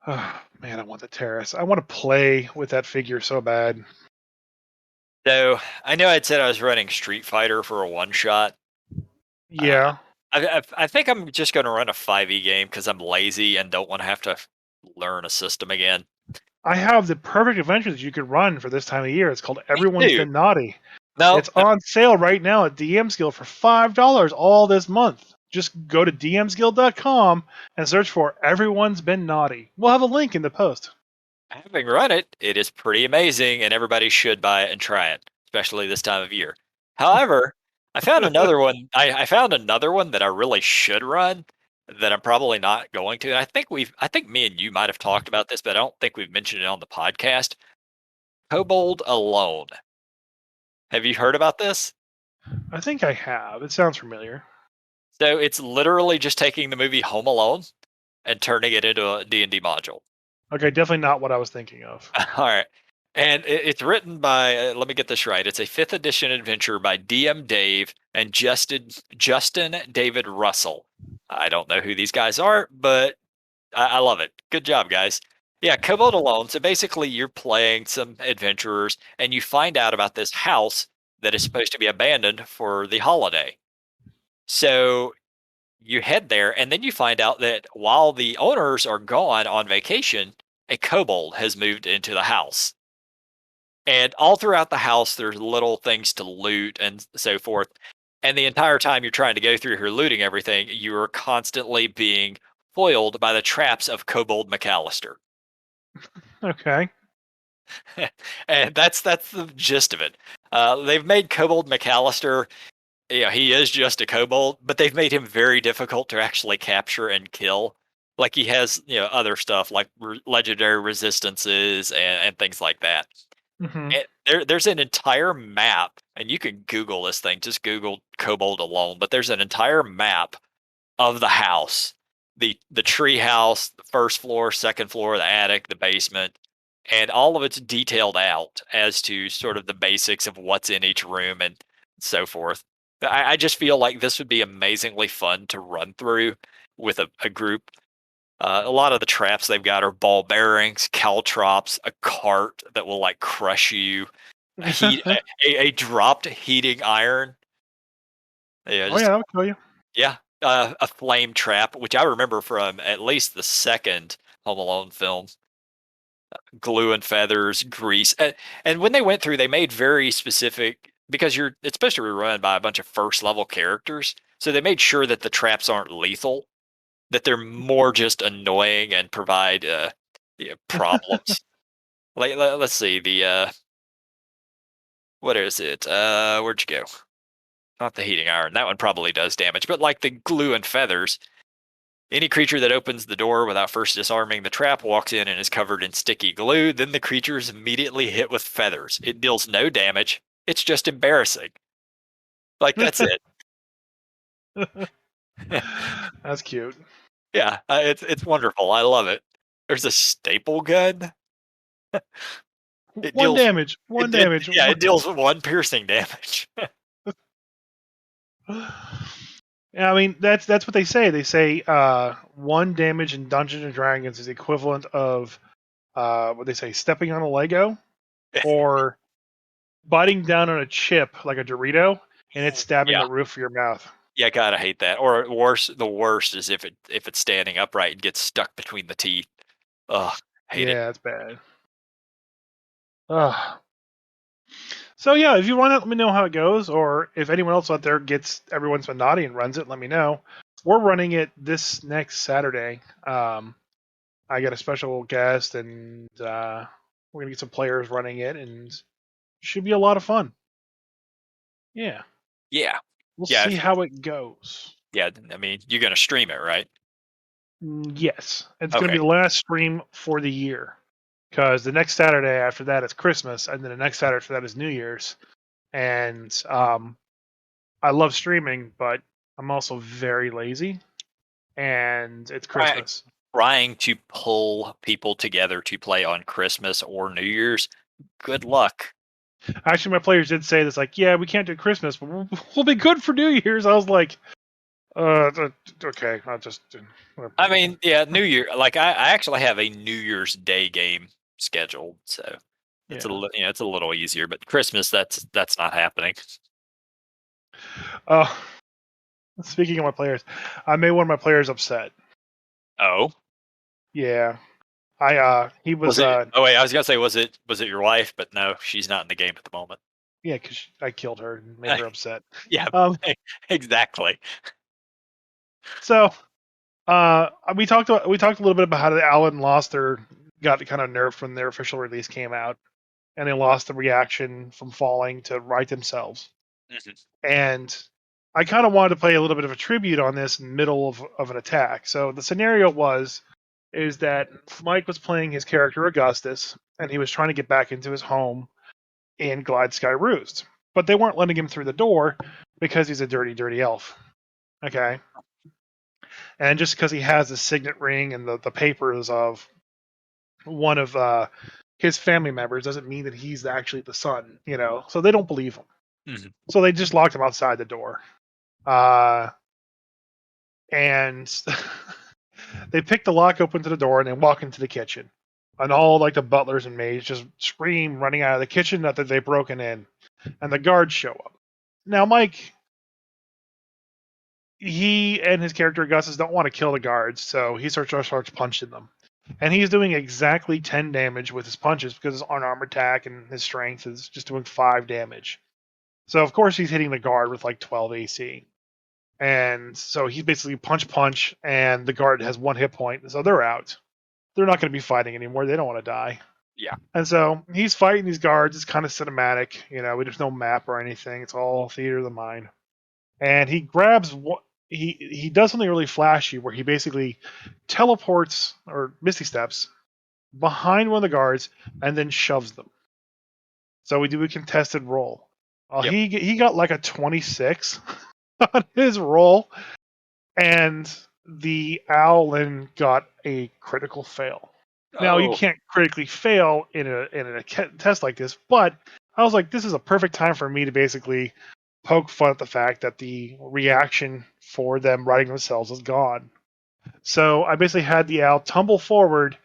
S1: Oh, man, I want the Terrace. I want to play with that figure so bad.
S2: So I know I'd said I was running Street Fighter for a one shot. Uh,
S1: Yeah.
S2: I think I'm just going to run a 5e game because I'm lazy and don't want to have to learn a system again.
S1: I have the perfect adventure that you could run for this time of year. It's called
S2: Me
S1: Everyone's
S2: too.
S1: Been Naughty.
S2: No,
S1: It's on sale right now at DM's Guild for $5 all this month. Just go to dmsguild.com and search for Everyone's Been Naughty. We'll have a link in the post.
S2: having run it, it is pretty amazing, and everybody should buy it and try it, especially this time of year. However, I found another one. I found another one that I really should run that I'm probably not going to. And I think me and you might have talked about this, but I don't think we've mentioned it on the podcast. Kobold Alone. Have you heard about this?
S1: I think I have. It sounds familiar.
S2: So it's literally just taking the movie Home Alone and turning it into a D&D module.
S1: Okay, definitely not what I was thinking of.
S2: All right. And it's written by, let me get this right. It's a fifth edition adventure by DM Dave and Justin David Russell. I don't know who these guys are, but I love it. Good job, guys. Yeah, Kobold Alone. So basically, you're playing some adventurers and you find out about this house that is supposed to be abandoned for the holiday. So you head there, and then you find out that while the owners are gone on vacation, a kobold has moved into the house. And all throughout the house, there's little things to loot and so forth. And the entire time you're trying to go through here looting everything, you are constantly being foiled by the traps of Kobold McAllister.
S1: Okay.
S2: And that's the gist of it. They've made Kobold McAllister, he is just a kobold, but they've made him very difficult to actually capture and kill. Like he has, other stuff like legendary resistances and things like that.
S1: Hmm.
S2: And there's an entire map, and you can Google this thing. Just Google Kobold Alone, but there's an entire map of the house, the tree house, the first floor, second floor, the attic, the basement, and all of it's detailed out as to sort of the basics of what's in each room and so forth. I just feel like this would be amazingly fun to run through with a group. A lot of the traps they've got are ball bearings, caltrops, a cart that will like crush you, a dropped heating iron. Yeah,
S1: Oh yeah,
S2: just
S1: that would kill you.
S2: yeah, a flame trap, which I remember from at least the second Home Alone film. Glue and feathers, grease, and when they went through, they made very specific because it's supposed to be run by a bunch of first level characters, so they made sure that the traps aren't lethal, that they're more just annoying and provide problems. Like let's see what is it? Where'd you go? Not the heating iron. That one probably does damage, but like the glue and feathers, any creature that opens the door without first disarming the trap walks in and is covered in sticky glue. Then the creature is immediately hit with feathers. It deals no damage. It's just embarrassing. Like, that's it.
S1: That's cute.
S2: Yeah, it's wonderful. I love it. There's a staple gun. It
S1: One
S2: deals
S1: damage. One
S2: it
S1: damage.
S2: yeah, it deals with 1 piercing damage.
S1: Yeah, I mean that's what they say. They say 1 damage in Dungeons and Dragons is equivalent of what they say, stepping on a Lego or biting down on a chip like a Dorito and it's stabbing
S2: Yeah.
S1: the roof of your mouth.
S2: Yeah, gotta hate that. Or worse, the worst is if it's standing upright and gets stuck between the teeth. Ugh, hate it.
S1: Yeah, that's bad. Ugh. So yeah, if you want to let me know how it goes, or if anyone else out there gets everyone's been naughty and runs it, let me know. We're running it this next Saturday. I got a special guest, and we're gonna get some players running it, and it should be a lot of fun. Yeah,
S2: Yeah.
S1: we'll
S2: Yeah,
S1: see how it goes.
S2: yeah, I mean, you're gonna stream it, right?
S1: Yes, it's gonna be
S2: Okay.
S1: the last stream for the year, because the next Saturday after that is Christmas, and then the next Saturday after that is New Year's, and I love streaming, but I'm also very lazy, and it's
S2: Try
S1: Christmas.
S2: trying to pull people together to play on Christmas or New Year's. Good luck.
S1: Actually, my players did say this, like, yeah, we can't do Christmas, but we'll be good for New Year's. I was like, okay, I'll just.
S2: I mean, yeah, New Year. Like, I actually have a New Year's Day game scheduled, so it's
S1: Yeah.
S2: it's a little easier. But Christmas, that's not happening.
S1: Uh, Speaking of my players, I made one of my players upset.
S2: Oh,
S1: Yeah, he was
S2: was it? Oh wait, I was gonna say, was it your wife? But no, she's not in the game at the moment.
S1: yeah, because I killed her and made her upset.
S2: Yeah,
S1: Um,
S2: exactly.
S1: so we talked a little bit about how the Owlin lost their got kind of nerfed when their official release came out, and they lost the reaction from falling to right themselves.
S2: Mhm.
S1: And I kind of wanted to play a little bit of a tribute on this in the middle of an attack. So the scenario is that Mike was playing his character Augustus, and he was trying to get back into his home in Glide Sky Roost, but they weren't letting him through the door because he's a dirty, dirty elf. Okay, and just because he has the signet ring and the papers of one of his family members doesn't mean that he's actually the son. So they don't believe him.
S2: Mhm.
S1: So they just locked him outside the door. Uh, and they pick the lock open to the door and they walk into the kitchen. And all like the butlers and maids just scream running out of the kitchen that they've broken in. And the guards show up. Now, Mike, he and his character Augustus don't want to kill the guards, so he starts punching them. And he's doing exactly 10 damage with his punches because his unarmored attack and his strength is just doing 5 damage. So, of course, he's hitting the guard with like 12 AC. And so he's basically punch, and the guard has 1 hit point, so they're out. They're not going to be fighting anymore. They don't want to die.
S2: Yeah.
S1: And so he's fighting these guards. It's kind of cinematic. There's no map or anything. It's all theater of the mind. And he grabs what he does something really flashy where he basically teleports or misty steps behind one of the guards and then shoves them. So we do a contested roll.
S2: Yep.
S1: He got like a 26 on his roll, and the Owlin got a critical fail. Now you
S2: Oh,
S1: can't critically fail in a test like this, but I was like, this is a perfect time for me to basically poke fun at the fact that the reaction for them righting themselves is gone. So I basically had the owl tumble forward,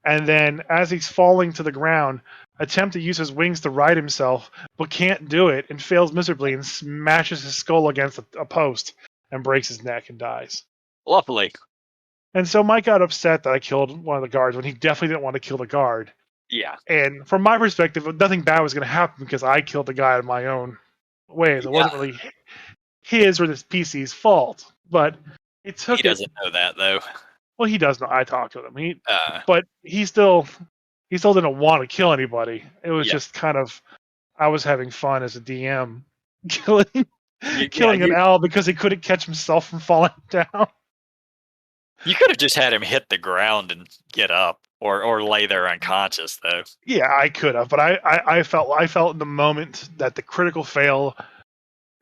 S1: and then as he's falling to the ground, attempt to use his wings to right himself, but can't do it and fails miserably and smashes his skull against a post and breaks his neck and dies.
S2: lovely.
S1: And so Mike got upset that I killed one of the guards when he definitely didn't want to kill the guard.
S2: Yeah.
S1: And from my perspective, nothing bad was going to happen because I killed the guy in my own ways. It
S2: Yeah.
S1: wasn't really his or this PC's fault, but it
S2: He
S1: took it.
S2: doesn't know that though.
S1: Well, he does know. I talked to him.
S2: Uh,
S1: But he still didn't want to kill anybody. It was
S2: yeah.
S1: just kind of I was having fun as a DM killing
S2: Yeah,
S1: killing an owl because he couldn't catch himself from falling down.
S2: you could have just had him hit the ground and get up. or lay there unconscious though.
S1: Yeah, I could have, but I felt in the moment that the critical fail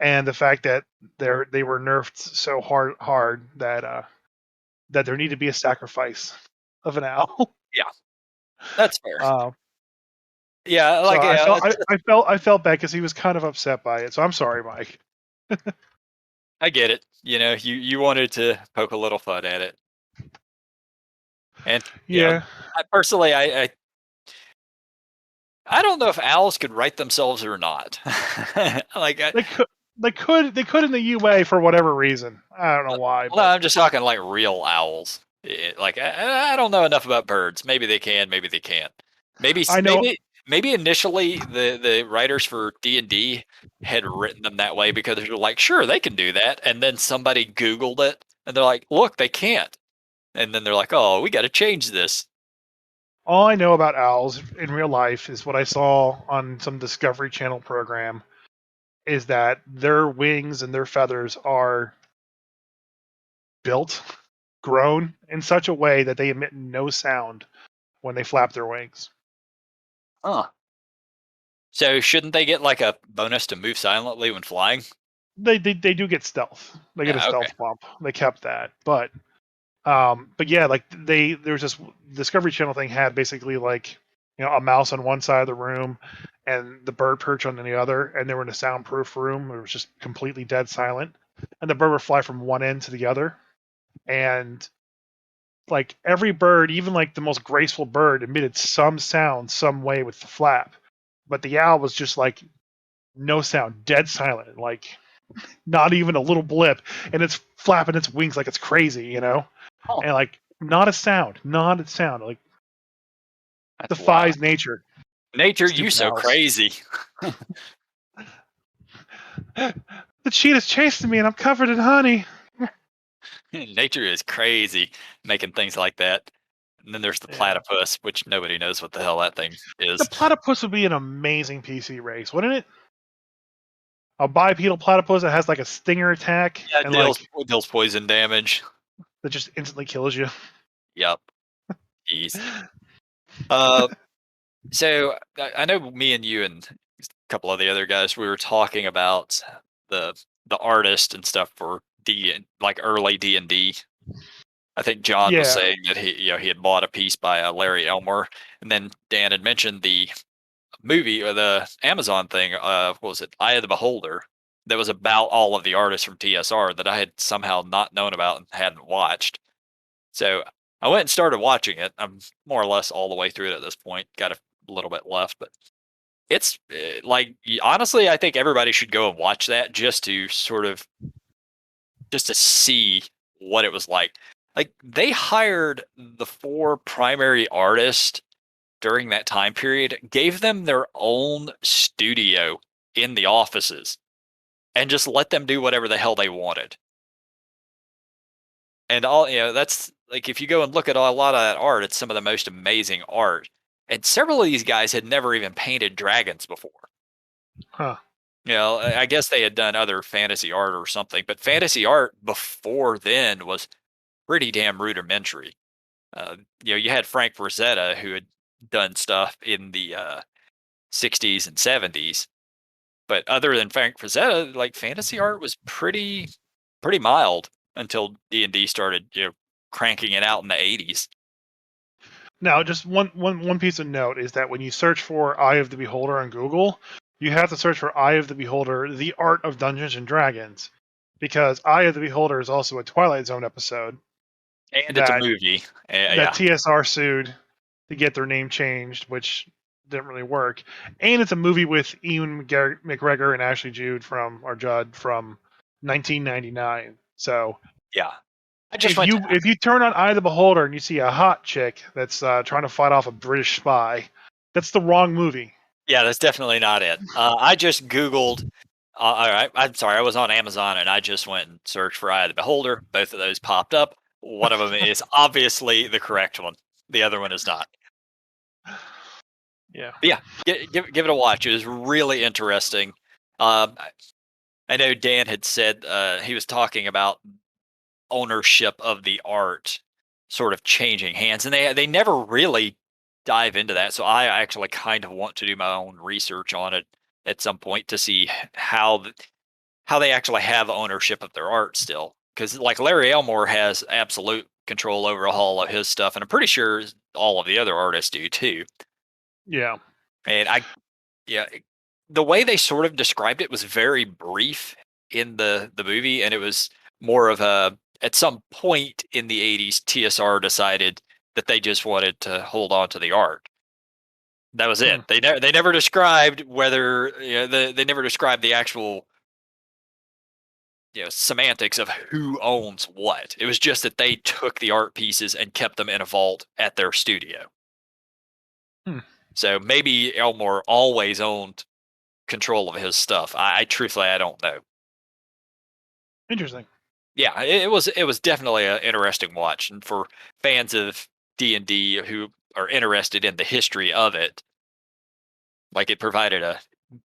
S1: and the fact that they were nerfed so hard that there needed to be a sacrifice of an owl.
S2: Yeah, that's fair.
S1: Uh,
S2: Yeah,
S1: so
S2: like
S1: I
S2: yeah,
S1: felt I felt bad because he was kind of upset by it. So I'm sorry, Mike.
S2: I get it. You know, you wanted to poke a little fun at it, and you know,
S1: Yeah,
S2: I, personally, I don't know if owls could write themselves or not. like,
S1: they could they could in the UA for whatever reason. I don't know why,
S2: well, no,
S1: but
S2: I'm just talking like real owls. Like I don't know enough about birds. Maybe they can. Maybe they can't.
S1: I know.
S2: Maybe initially the writers for D&D had written them that way because they're like, sure, they can do that, and then somebody Googled it and they're like, look, they can't, and then they're like, oh, we got to change this.
S1: All I know about owls in real life is what I saw on some Discovery Channel program. Is that their wings and their feathers are built, grown in such a way that they emit no sound when they flap their wings.
S2: Huh. So shouldn't they get like a bonus to move silently when flying?
S1: They do get stealth. They get a
S2: Yeah. Okay.
S1: stealth bump. They kept that, but yeah, like there's this Discovery Channel thing had basically like a mouse on one side of the room and the bird perch on the other, and they were in a soundproof room. It was just completely dead silent, and the bird would fly from one end to the other, and like every bird, even like the most graceful bird, emitted some sound some way with the flap, but the owl was just like no sound, dead silent, like not even a little blip, and it's flapping its wings like it's crazy.
S2: Oh,
S1: And like not a sound, not a sound, like
S2: that's wild.
S1: defies nature.
S2: Nature, you
S1: Stupid
S2: so
S1: owls.
S2: crazy.
S1: The cheetah's chasing me, and I'm covered in honey.
S2: Nature is crazy making things like that. And then there's the
S1: Yeah,
S2: platypus, which nobody knows what the hell that thing
S1: the
S2: is.
S1: platypus would be an amazing PC race, wouldn't it? A bipedal platypus that has like a stinger attack
S2: Yeah,
S1: and like
S2: deals poison damage.
S1: that just instantly kills you.
S2: Yep. Jeez. Uh, so I know me and you and a couple of the other guys, we were talking about the the artist and stuff for like early D&D. I think John was
S1: Yeah,
S2: saying that he had bought a piece by Larry Elmore, and then Dan had mentioned the movie or the Amazon thing. What was it? Eye of the Beholder. That was about all of the artists from TSR that I had somehow not known about and hadn't watched. So I went and started watching it. I'm more or less all the way through it at this point. Got a little bit left, but it's like honestly, I think everybody should go and watch that just to sort of just to see what it was like. Like they hired the four primary artists during that time period, gave them their own studio in the offices, and just let them do whatever the hell they wanted. And all that's like if you go and look at a lot of that art, it's some of the most amazing art. And several of these guys had never even painted dragons before.
S1: huh?
S2: I guess they had done other fantasy art or something, but fantasy art before then was pretty damn rudimentary. You had Frank Frazetta who had done stuff in the 60s and 70s, but other than Frank Frazetta, like fantasy art was pretty mild until D&D started, cranking it out in the 80s.
S1: Now, just one piece of note is that when you search for Eye of the Beholder on Google, you have to search for Eye of the Beholder: The Art of Dungeons and Dragons, because Eye of the Beholder is also a Twilight Zone episode
S2: And it's a
S1: that
S2: movie.
S1: that
S2: Yeah.
S1: TSR sued to get their name changed, which didn't really work. And it's a movie with Ewan McGregor and Ashley Judd from 1999. So
S2: Yeah. I just
S1: if
S2: went to,
S1: you turn on Eye of the Beholder and you see a hot chick that's trying to fight off a British spy, that's the wrong movie.
S2: yeah, that's definitely not it. I just Googled, all right, I'm sorry, I was on Amazon and I just went and searched for Eye of the Beholder. Both of those popped up. One of them is obviously the correct one. The other one is not.
S1: Yeah.
S2: But yeah, give it a watch. It was really interesting. I know Dan had said he was talking about ownership of the art, sort of changing hands, and they never really dive into that. So I actually kind of want to do my own research on it at some point to see how they actually have ownership of their art still. Because like Larry Elmore has absolute control over all of his stuff, and I'm pretty sure all of the other artists do too.
S1: Yeah.
S2: And yeah, the way they sort of described it was very brief in the movie, and it was more of a at some point in the 80s, TSR decided that they just wanted to hold on to the art. That was
S1: Hmm.
S2: it. They never described whether they never described the actual semantics of who owns what. It was just that they took the art pieces and kept them in a vault at their studio.
S1: Hmm.
S2: So maybe Elmore always owned control of his stuff. I truthfully I don't know.
S1: Interesting.
S2: Yeah, it was definitely an interesting watch, and for fans of D&D who are interested in the history of it, like it provided a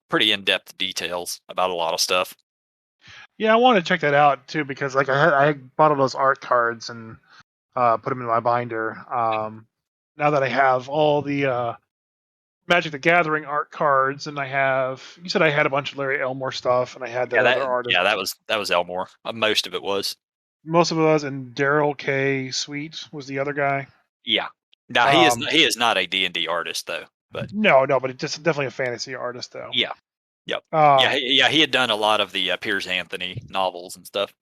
S2: pretty in-depth details about a lot of stuff.
S1: Yeah, I want to check that out too because like I bought all those art cards and put them in my binder. Now that I have all the Magic the Gathering art cards, and you said I had a bunch of Larry Elmore stuff, and I had that other artist.
S2: That was Elmore. Most of it was.
S1: Most of those, and Daryl K. Sweet was the other guy.
S2: Yeah. Now
S1: Um,
S2: he is not a D&D artist though, but
S1: no, but it's just definitely a fantasy artist though.
S2: yeah. Yep.
S1: Um,
S2: Yeah, he had done a lot of the Piers Anthony novels and stuff.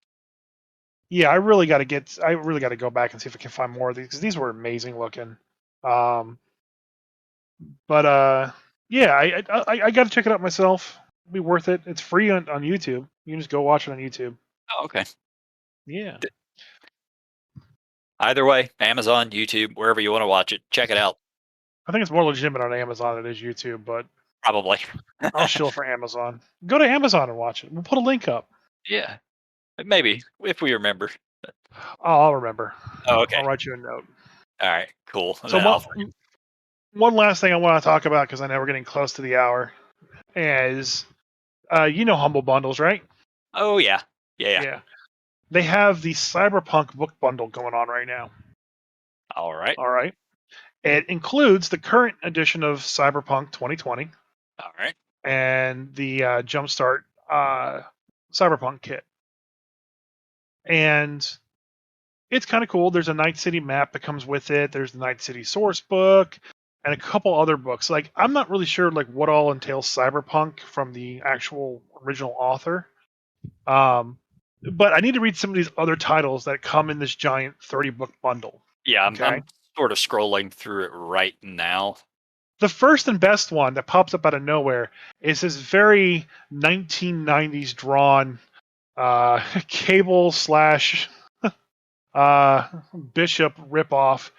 S1: yeah, I really got to go back and see if I can find more of these because these were amazing looking. Um, but yeah, I got to check it out myself. It'll be worth it. It's free on YouTube. You can just go watch it on YouTube.
S2: Oh, okay.
S1: Yeah,
S2: Either way, Amazon, YouTube, wherever you want to watch it, check it out.
S1: I think it's more legitimate on Amazon than it is YouTube, but
S2: Probably.
S1: I'll shill for Amazon. Go to Amazon and watch it. We'll put a link up.
S2: Yeah, maybe if we remember.
S1: Oh, I'll remember.
S2: Oh, okay.
S1: I'll write you a note.
S2: All right. Cool. And
S1: So
S2: then I'll forget.
S1: one last thing I want to talk about because I know we're getting close to the hour is you know Humble Bundles, right?
S2: Oh yeah. Yeah.
S1: Yeah. They have the Cyberpunk book bundle going on right now.
S2: All right.
S1: All right. It includes the current edition of Cyberpunk 2020
S2: All right.
S1: and the Jumpstart Cyberpunk kit. And it's kind of cool. There's a Night City map that comes with it. There's the Night City source book and a couple other books. Like I'm not really sure like what all entails Cyberpunk from the actual original author. But I need to read some of these other titles that come in this giant 30 book bundle.
S2: Yeah,
S1: Okay.
S2: I'm sort of scrolling through it right now.
S1: The first and best one that pops up out of nowhere is this very 1990s drawn cable slash bishop ripoff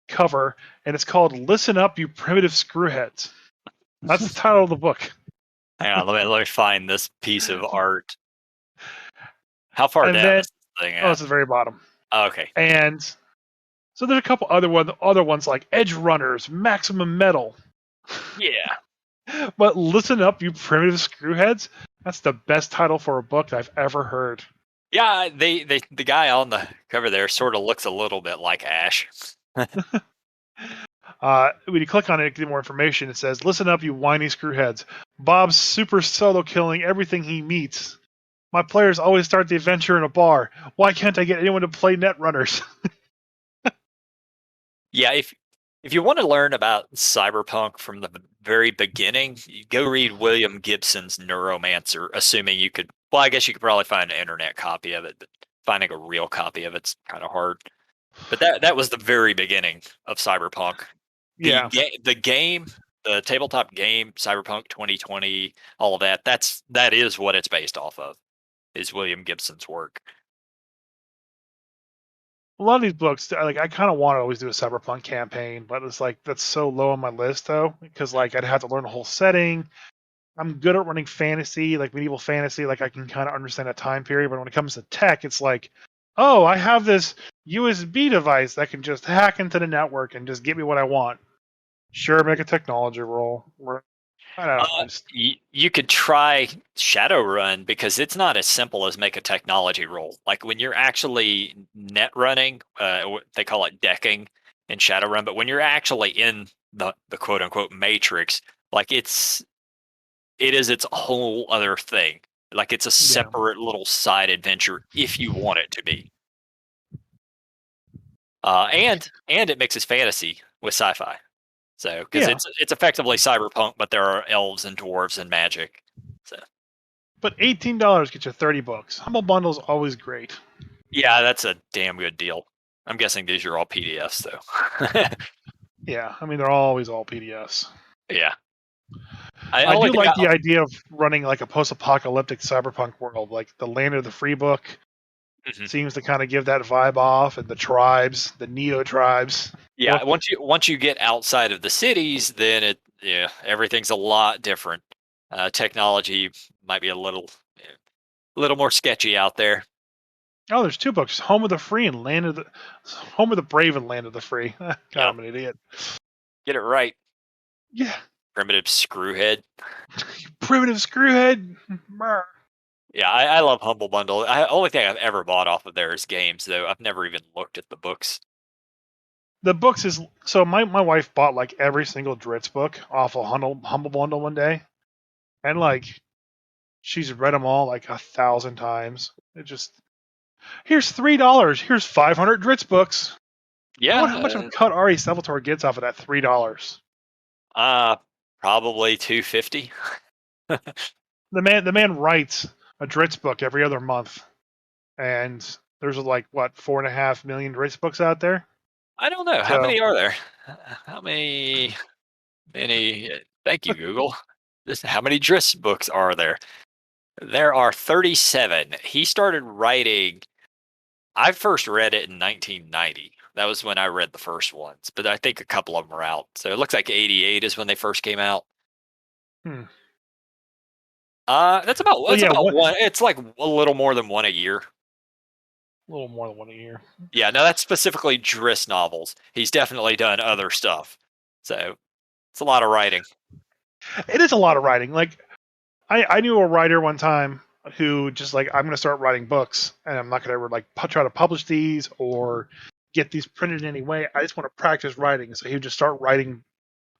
S1: cover, and it's called "Listen Up, You Primitive Screwheads." That's the title of the book.
S2: Hang on, let me find this piece of art. How far
S1: And
S2: down
S1: then,
S2: is this thing
S1: oh, it's
S2: at?
S1: at the very bottom.
S2: Oh, okay.
S1: And so there's a couple other ones like Edge Runners, Maximum Metal.
S2: Yeah.
S1: But listen up, you primitive screwheads. That's the best title for a book I've ever heard.
S2: Yeah, the guy on the cover there sort of looks a little bit like Ash.
S1: When you click on it to get more information, it says, "Listen up, you whiny screwheads. Bob's super solo killing everything he meets. My players always start the adventure in a bar. Why can't I get anyone to play Netrunners?"
S2: Yeah, if you want to learn about cyberpunk from the very beginning, you go read William Gibson's Neuromancer, assuming you could. Well, I guess you could probably find an internet copy of it, but finding a real copy of it's kind of hard. But that was the very beginning of cyberpunk.
S1: Yeah.
S2: The game, the tabletop game, Cyberpunk 2020, all of that. That is what it's based off of. Is William Gibson's work.
S1: A lot of these books, like I kind of want to always do a cyberpunk campaign, but it's like that's so low on my list though, because like I'd have to learn the whole setting. I'm good at running fantasy, like medieval fantasy, like I can kind of understand a time period. But when it comes to tech, it's like, oh, I have this USB device that can just hack into the network and just get me what I want. Sure, make a technology roll. I don't know.
S2: You could try Shadowrun because it's not as simple as make a technology roll. Like when you're actually net running, they call it decking in Shadowrun, but when you're actually in the quote unquote matrix, like it is its whole other thing. Like it's a
S1: Yeah.
S2: separate little side adventure if you want it to be. And it mixes fantasy with sci-fi. So because
S1: Yeah.
S2: it's effectively cyberpunk, but there are elves and dwarves and magic. So
S1: But $18 gets you 30 books. Humble Bundle's always great.
S2: yeah, that's a damn good deal. I'm guessing these are all PDFs though.
S1: Yeah, I mean they're always all PDFs.
S2: Yeah. I
S1: I
S2: only
S1: do
S2: thing
S1: like the idea of running like a post-apocalyptic cyberpunk world, like the Land of the Free book
S2: Mhm.
S1: seems to kind of give that vibe off, and the tribes, the Neo tribes
S2: Yeah,
S1: book.
S2: once you get outside of the cities, then everything's a lot different. Technology might be a little more sketchy out there.
S1: Oh, there's two books: Home of the Free and Home of the Brave and Land of the Free. God,
S2: Yep.
S1: I'm an idiot.
S2: Get it right.
S1: Yeah,
S2: Primitive screwhead.
S1: primitive screwhead. Brr.
S2: Yeah, I love Humble Bundle. Only thing I've ever bought off of there is games, though. I've never even looked at the books.
S1: The books is so my wife bought like every single Dritz book off of Humble Bundle one day, and like she's read them all like 1,000 times. It just here's $3. Here's 500 Dritz books. I wonder how much of a
S2: Yeah,
S1: cut Ari Salvatore gets off of that $3.
S2: uh, probably 250.
S1: The man writes a Dritz book every other month, and there's like what 4.5 million Dritz books out there.
S2: I don't know. How
S1: So
S2: many are there? How many? Thank you, Google. How many Driss books are there? There are 37. He started writing. I first read it in 1990. That was when I read the first ones, but I think a couple of them are out. So it looks like 88 is when they first came out.
S1: hmm.
S2: That's
S1: So yeah,
S2: about
S1: what
S2: one. It's like a little more than one a year.
S1: a little more than one a year.
S2: Yeah, no, that's specifically Driss novels. He's definitely done other stuff. So it's a lot of writing.
S1: It is a lot of writing. Like I knew a writer one time who just like I'm going to start writing books, and I'm not going to like try to publish these or get these printed in any way. I just want to practice writing. So he would just start writing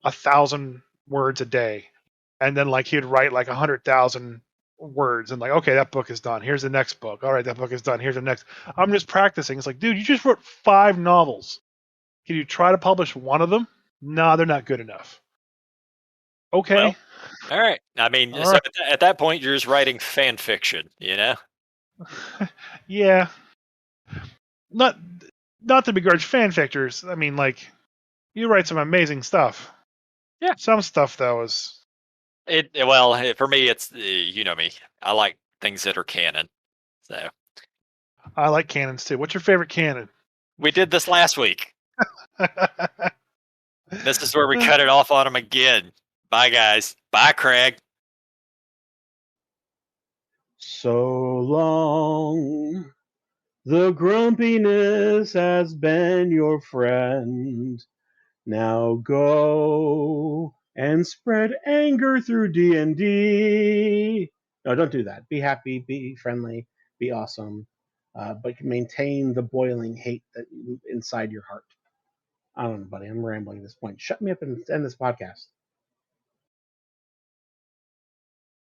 S1: 1,000 words a day, and then like he'd write like 100,000 words, and like okay, that book is done. Here's the next book. All right, that book is done. Here's the next. I'm just practicing. It's like, dude, you just wrote 5 novels. Can you try to publish one of them? Nah, they're not good enough. Okay,
S2: Well, all right. I mean,
S1: all
S2: so
S1: right,
S2: at that point, you're just writing fan fiction, you know?
S1: yeah. Not not to begrudge fanfictors. I mean, like you write some amazing stuff.
S2: Yeah.
S1: Some stuff though is
S2: For me, it's you know me. I like things that are canon. So
S1: I like canons too. What's your favorite canon?
S2: we did this last week. This is where we cut it off on them again. Bye, guys. Bye, Craig.
S3: So long. The grumpiness has been your friend. Now go and spread anger through D&D. No, don't do that. Be happy, be friendly, be awesome, but maintain the boiling hate that inside your heart. I don't know, buddy. I'm rambling at this point. Shut me up and end this podcast.